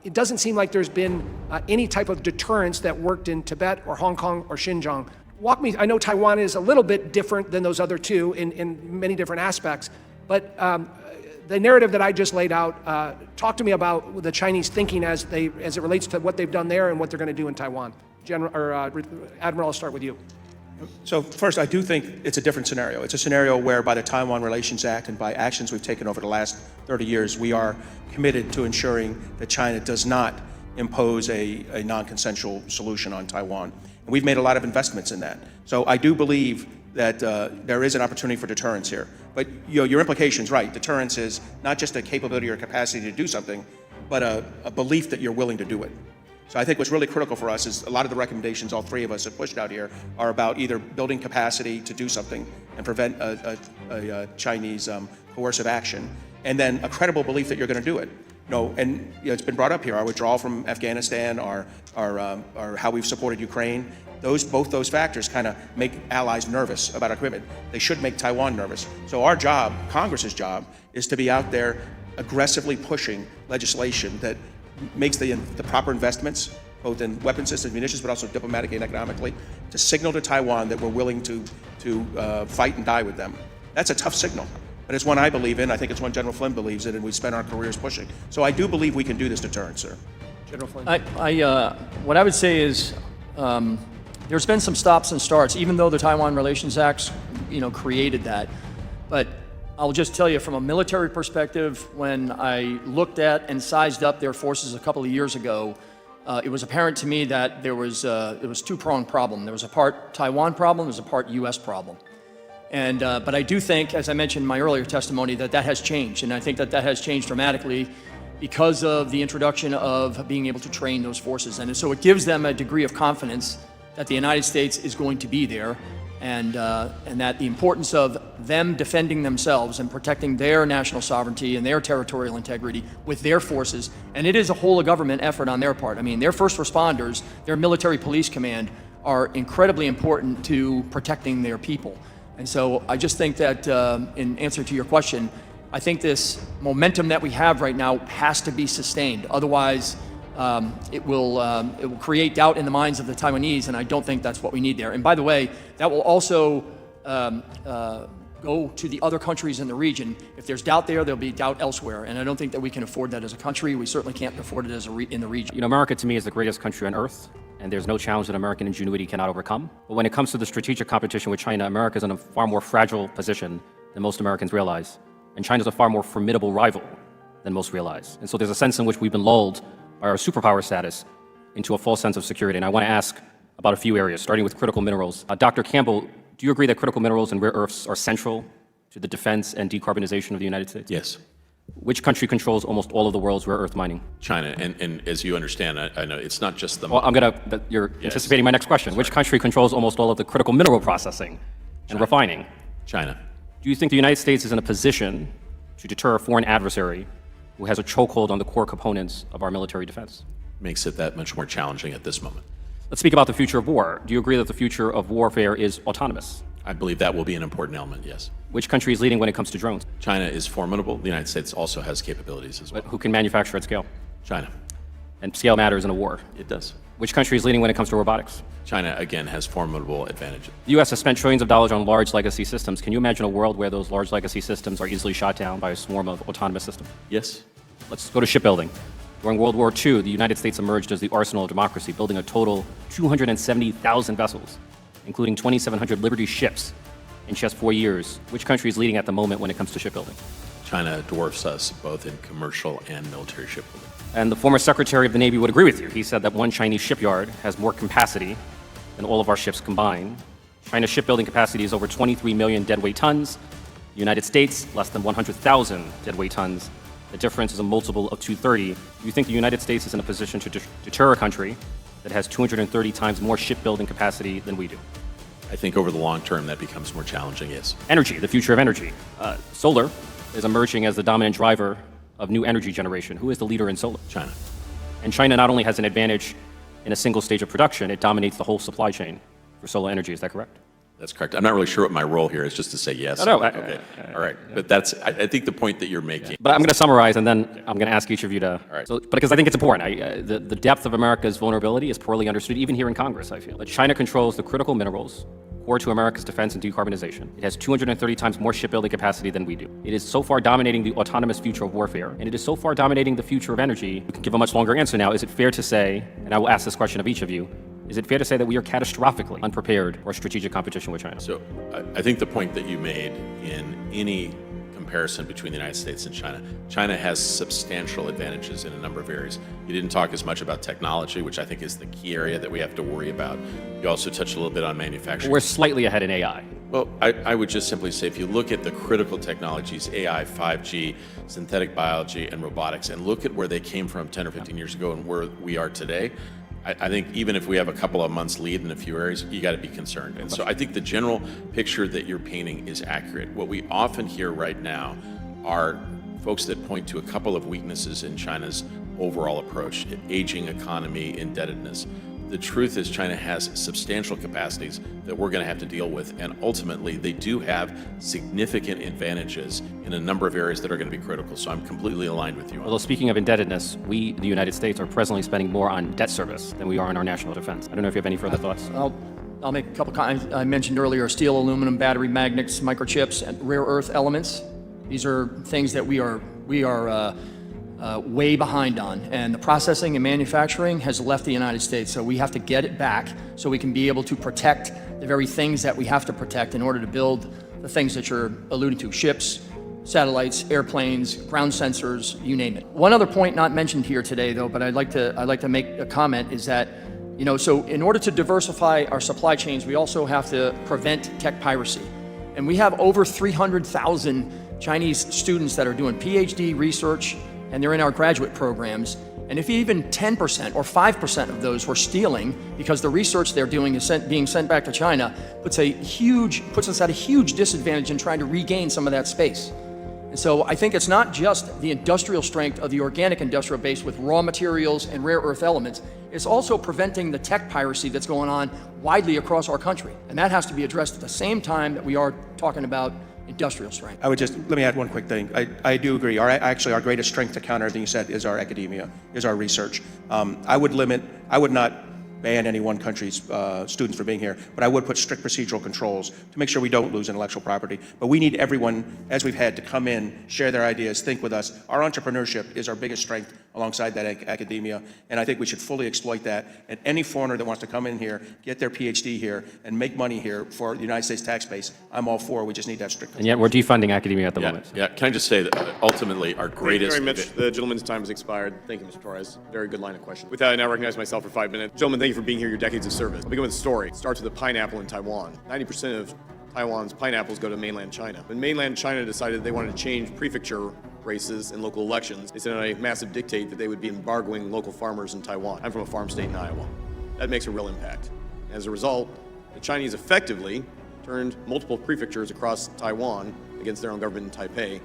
it doesn't seem like there's been any type of deterrence that worked in Tibet or Hong Kong or Xinjiang. I know Taiwan is a little bit different than those other two in many different aspects, but the narrative that I just laid out, talk to me about the Chinese thinking as it relates to what they've done there and what they're going to do in Taiwan. Admiral, I'll start with you. So first, I do think it's a different scenario. It's a scenario where by the Taiwan Relations Act and by actions we've taken over the last 30 years, we are committed to ensuring that China does not impose a non-consensual solution on Taiwan. And we've made a lot of investments in that. So I do believe that there is an opportunity for deterrence here. But your implication's right. Deterrence is not just a capability or capacity to do something, but a belief that you're willing to do it. So I think what's really critical for us is a lot of the recommendations all three of us have pushed out here are about either building capacity to do something and prevent a Chinese coercive action, and then a credible belief that you're going to do it. And it's been brought up here, our withdrawal from Afghanistan, our how we've supported Ukraine. Both those factors kind of make allies nervous about our commitment. They should make Taiwan nervous. So our job, Congress's job, is to be out there aggressively pushing legislation that makes the proper investments, both in weapon systems, munitions, but also diplomatically and economically, to signal to Taiwan that we're willing to fight and die with them. That's a tough signal. But it's one I believe in. I think it's one General Flynn believes in, and we spent our careers pushing. So I do believe we can do this deterrence, sir. General Flynn. What I would say is there's been some stops and starts, even though the Taiwan Relations Act, created that. But I'll just tell you, from a military perspective, when I looked at and sized up their forces a couple of years ago, it was apparent to me that it was two-pronged problem. There was a part Taiwan problem, there was a part U.S. problem. But I do think, as I mentioned in my earlier testimony, that has changed. And I think that has changed dramatically because of the introduction of being able to train those forces. And so it gives them a degree of confidence that the United States is going to be there, and that the importance of them defending themselves and protecting their national sovereignty and their territorial integrity with their forces. And it is a whole of government effort on their part. I mean, their first responders, their military police command are incredibly important to protecting their people. And so I just think that, in answer to your question, I think this momentum that we have right now has to be sustained. Otherwise, it will create doubt in the minds of the Taiwanese, and I don't think that's what we need there. And by the way, that will also go to the other countries in the region. If there's doubt there, there'll be doubt elsewhere, and I don't think that we can afford that as a country. We certainly can't afford it in the region. America to me is the greatest country on earth, and there's no challenge that American ingenuity cannot overcome. But when it comes to the strategic competition with China, America is in a far more fragile position than most Americans realize, and China is a far more formidable rival than most realize. And so there's a sense in which we've been lulled by our superpower status into a false sense of security. And I want to ask about a few areas, starting with critical minerals. Dr. Campbell, do you agree that critical minerals and rare earths are central to the defense and decarbonization of the United States? Yes. Which country controls almost all of the world's rare earth mining? China. And as you understand, I know it's not just the... Well, you're anticipating my next question. Sorry. Which country controls almost all of the critical mineral processing and refining? China. Do you think the United States is in a position to deter a foreign adversary who has a chokehold on the core components of our military defense? Makes it that much more challenging at this moment. Let's speak about the future of war. Do you agree that the future of warfare is autonomous? I believe that will be an important element, yes. Which country is leading when it comes to drones? China is formidable. The United States also has capabilities as well. But who can manufacture at scale? China. And scale matters in a war. It does. Which country is leading when it comes to robotics? China, again, has formidable advantages. The U.S. has spent trillions of dollars on large legacy systems. Can you imagine a world where those large legacy systems are easily shot down by a swarm of autonomous systems? Yes. Let's go to shipbuilding. During World War II, the United States emerged as the arsenal of democracy, building a total 270,000 vessels, including 2,700 Liberty ships in just 4 years. Which country is leading at the moment when it comes to shipbuilding? China dwarfs us both in commercial and military shipbuilding. And the former Secretary of the Navy would agree with you. He said that one Chinese shipyard has more capacity than all of our ships combined. China's shipbuilding capacity is over 23 million deadweight tons. The United States, less than 100,000 deadweight tons. The difference is a multiple of 230. Do you think the United States is in a position to deter a country that has 230 times more shipbuilding capacity than we do? I think over the long term that becomes more challenging, yes. Energy, the future of energy. Solar is emerging as the dominant driver of new energy generation. Who is the leader in solar? China. And China not only has an advantage in a single stage of production, it dominates the whole supply chain for solar energy. Is that correct? That's correct. I'm not really sure what my role here is, just to say yes. No. Okay. All right. But that's, I think, the point that you're making. But I'm going to summarize, and then I'm going to ask each of you to... All right. So, because I think it's important. The depth of America's vulnerability is poorly understood, even here in Congress, I feel. But China controls the critical minerals core to America's defense and decarbonization. It has 230 times more shipbuilding capacity than we do. It is so far dominating the autonomous future of warfare, and it is so far dominating the future of energy. We can give a much longer answer now. Is it fair to say, and I will ask this question of each of you, is it fair to say that we are catastrophically unprepared for strategic competition with China? So I think the point that you made in any comparison between the United States and China has substantial advantages in a number of areas. You didn't talk as much about technology, which I think is the key area that we have to worry about. You also touched a little bit on manufacturing. We're slightly ahead in AI. Well, I would just simply say, if you look at the critical technologies, AI, 5G, synthetic biology, and robotics, and look at where they came from 10 or 15 years ago and where we are today, I think even if we have a couple of months lead in a few areas, you got to be concerned. And so I think the general picture that you're painting is accurate. What we often hear right now are folks that point to a couple of weaknesses in China's overall approach: aging economy, indebtedness. The truth is China has substantial capacities that we're going to have to deal with, and ultimately they do have significant advantages in a number of areas that are going to be critical. So I'm completely aligned with you. Although speaking of indebtedness, we, the United States, are presently spending more on debt service than we are on our national defense. I don't know if you have any further thoughts. I'll make a couple comments. I mentioned earlier steel, aluminum, battery magnets, microchips, and rare earth elements. These are things that we are way behind on, and the processing and manufacturing has left the United States, so we have to get it back so we can be able to protect the very things that we have to protect in order to build the things that you're alluding to: ships, satellites, airplanes, ground sensors, you name it. One other point not mentioned here today, though, but I'd like to make a comment, is that, so in order to diversify our supply chains, we also have to prevent tech piracy. And we have over 300,000 Chinese students that are doing PhD research, and they're in our graduate programs. And if even 10% or 5% of those were stealing, because the research they're doing is being sent back to China, puts us at a huge disadvantage in trying to regain some of that space. And so I think it's not just the industrial strength of the organic industrial base with raw materials and rare earth elements, it's also preventing the tech piracy that's going on widely across our country. And that has to be addressed at the same time that we are talking about industrial strength. Let me add one quick thing. I do agree. Our greatest strength to counter everything you said is our academia, is our research. I would not ban any one country's students from being here, but I would put strict procedural controls to make sure we don't lose intellectual property. But we need everyone, as we've had, to come in, share their ideas, think with us. Our entrepreneurship is our biggest strength alongside that academia, and I think we should fully exploit that. And any foreigner that wants to come in here, get their PhD here, and make money here for the United States tax base, I'm all for. We just need that strict control. And yet we're defunding academia at the moment. Yeah, can I just say that ultimately our greatest... Thank you very much. The gentleman's time has expired. Thank you, Mr. Torres. Very good line of question. With that, I now recognize myself for 5 minutes. Gentlemen, thank you for being here, your decades of service. I'll begin with a story. It starts with a pineapple in Taiwan. 90% of Taiwan's pineapples go to mainland China. When mainland China decided they wanted to change prefecture races in local elections, they sent out a massive dictate that they would be embargoing local farmers in Taiwan. I'm from a farm state in Iowa. That makes a real impact. As a result, the Chinese effectively turned multiple prefectures across Taiwan against their own government in Taipei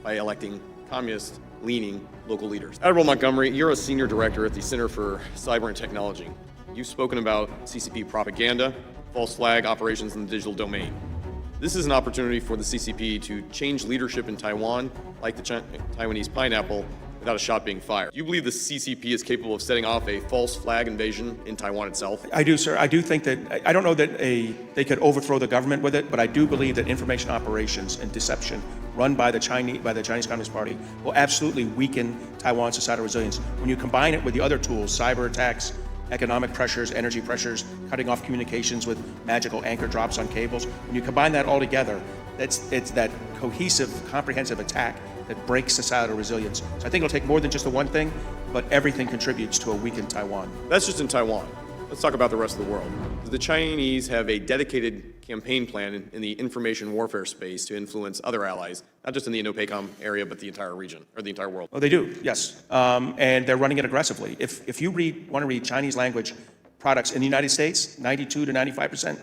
by electing communist-leaning local leaders. Admiral Montgomery, you're a senior director at the Center for Cyber and Technology. You've spoken about CCP propaganda, false flag operations in the digital domain. This is an opportunity for the CCP to change leadership in Taiwan, like the Taiwanese pineapple, without a shot being fired. Do you believe the CCP is capable of setting off a false flag invasion in Taiwan itself? I do, sir. I do think that, I don't know that they could overthrow the government with it, but I do believe that information operations and deception run by the Chinese Communist Party will absolutely weaken Taiwan's societal resilience. When you combine it with the other tools, cyber attacks, economic pressures, energy pressures, cutting off communications with magical anchor drops on cables. When you combine that all together, it's that cohesive, comprehensive attack that breaks societal resilience. So I think it'll take more than just the one thing, but everything contributes to a weakened Taiwan. That's just in Taiwan. Let's talk about the rest of the world. The Chinese have a dedicated campaign plan in the information warfare space to influence other allies, not just in the Indo-PACOM area, but the entire region, or the entire world. Oh, they do, yes. And they're running it aggressively. If you want to read Chinese language products in the United States, 92 to 95%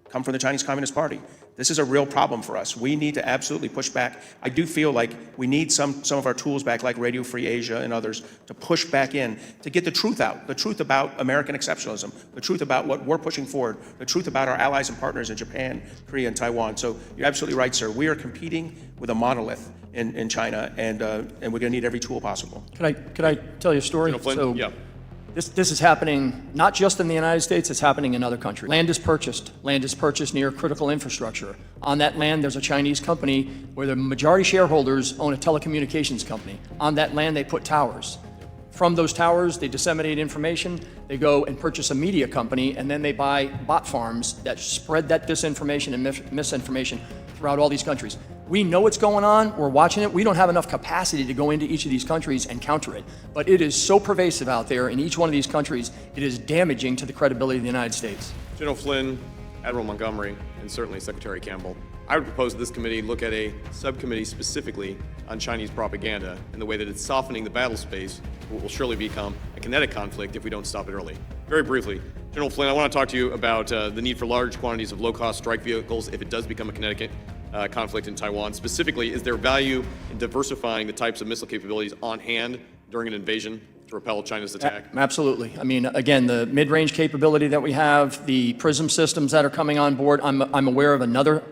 come from the Chinese Communist Party. This is a real problem for us. We need to absolutely push back. I do feel like we need some of our tools back, like Radio Free Asia and others, to push back in, to get the truth out, the truth about American exceptionalism, the truth about what we're pushing forward, the truth about our allies and partners in Japan, Korea, and Taiwan. So you're absolutely right, sir. We are competing with a monolith in China, and we're going to need every tool possible. Could I tell you a story? Flynn? Yeah. This is happening not just in the United States, it's happening in other countries. Land is purchased near critical infrastructure. On that land, there's a Chinese company where the majority shareholders own a telecommunications company. On that land, they put towers. From those towers, they disseminate information, they go and purchase a media company, and then they buy bot farms that spread that disinformation and misinformation throughout all these countries. We know what's going on, we're watching it, we don't have enough capacity to go into each of these countries and counter it. But it is so pervasive out there in each one of these countries, it is damaging to the credibility of the United States. General Flynn, Admiral Montgomery, and certainly Secretary Campbell, I would propose that this committee look at a subcommittee specifically on Chinese propaganda and the way that it's softening the battle space, what will surely become a kinetic conflict if we don't stop it early. Very briefly, General Flynn, I want to talk to you about the need for large quantities of low-cost strike vehicles if it does become a kinetic conflict in Taiwan? Specifically, is there value in diversifying the types of missile capabilities on hand during an invasion to repel China's attack? Absolutely. I mean, again, the mid-range capability that we have, the PRISM systems that are coming on board, I'm aware of another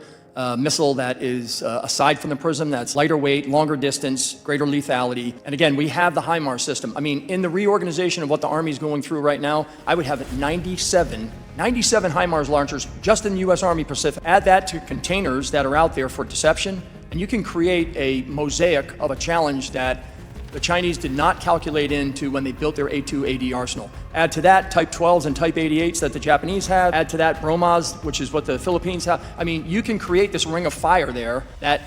missile that is, aside from the PRISM, that's lighter weight, longer distance, greater lethality. And again, we have the HIMARS system. I mean, in the reorganization of what the Army's going through right now, I would have 97 HIMARS launchers just in the U.S. Army Pacific. Add that to containers that are out there for deception, and you can create a mosaic of a challenge that the Chinese did not calculate into when they built their A2AD arsenal. Add to that Type 12s and Type 88s that the Japanese have. Add to that BrahMos, which is what the Philippines have. I mean, you can create this ring of fire there that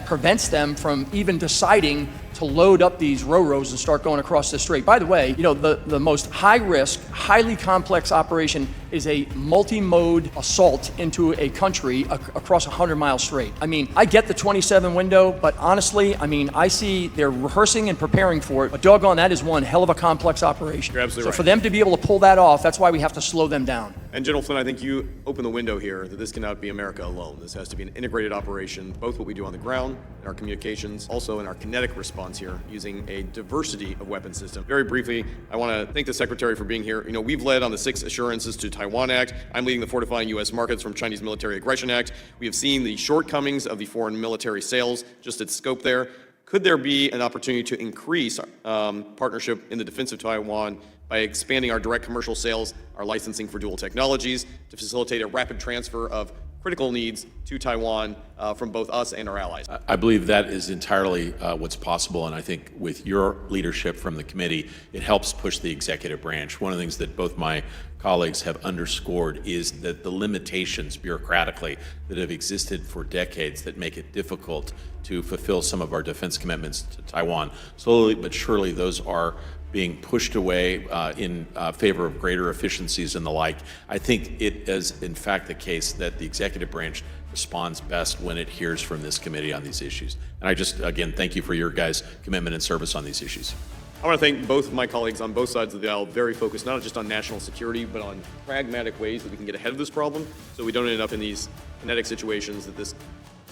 prevents them from even deciding to load up these Ro-Ros and start going across the strait. By the way, you know, the most high-risk, highly complex operation is a multi-mode assault into a country across a 100-mile strait. I mean, I get the 27 window, but honestly, I mean, I see they're rehearsing and preparing for it, but doggone, that is one hell of a complex operation. You're absolutely right. So for them to be able to pull that off, that's why we have to slow them down. And General Flynn, I think you open the window here that this cannot be America alone. This has to be an integrated operation, both what we do on the ground, in our communications, also in our kinetic response here, using a diversity of weapon systems. Very briefly, I want to thank the Secretary for being here. You know, we've led on the 6 Assurances to Taiwan Act. I'm leading the Fortifying U.S. Markets from Chinese Military Aggression Act. We have seen the shortcomings of the foreign military sales, just its scope there. Could there be an opportunity to increase partnership in the defense of Taiwan by expanding our direct commercial sales, our licensing for dual technologies, to facilitate a rapid transfer of critical needs to Taiwan from both us and our allies? I believe that is entirely what's possible, and I think with your leadership from the committee, it helps push the executive branch. One of the things that both my colleagues have underscored is that the limitations bureaucratically that have existed for decades that make it difficult to fulfill some of our defense commitments to Taiwan, slowly but surely those are being pushed away in favor of greater efficiencies and the like. I think it is in fact the case that the executive branch responds best when it hears from this committee on these issues. And I just, again, thank you for your guys' commitment and service on these issues. I want to thank both of my colleagues on both sides of the aisle, very focused not just on national security, but on pragmatic ways that we can get ahead of this problem so we don't end up in these kinetic situations that this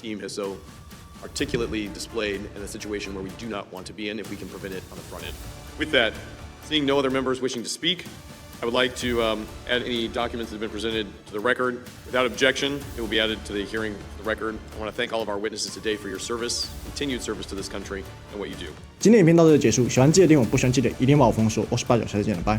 team has so articulately displayed in a situation where we do not want to be in if we can prevent it on the front end. With that, seeing no other members wishing to speak, I would like to add any documents that have been presented to the record. Without objection, it will be added to the hearing to the record. I want to thank all of our witnesses today for your service, continued service to this country, and what you do. 今天影片到这里结束，喜欢记得订阅，不喜欢记得一定把我封锁。我是八九，下次见了，拜。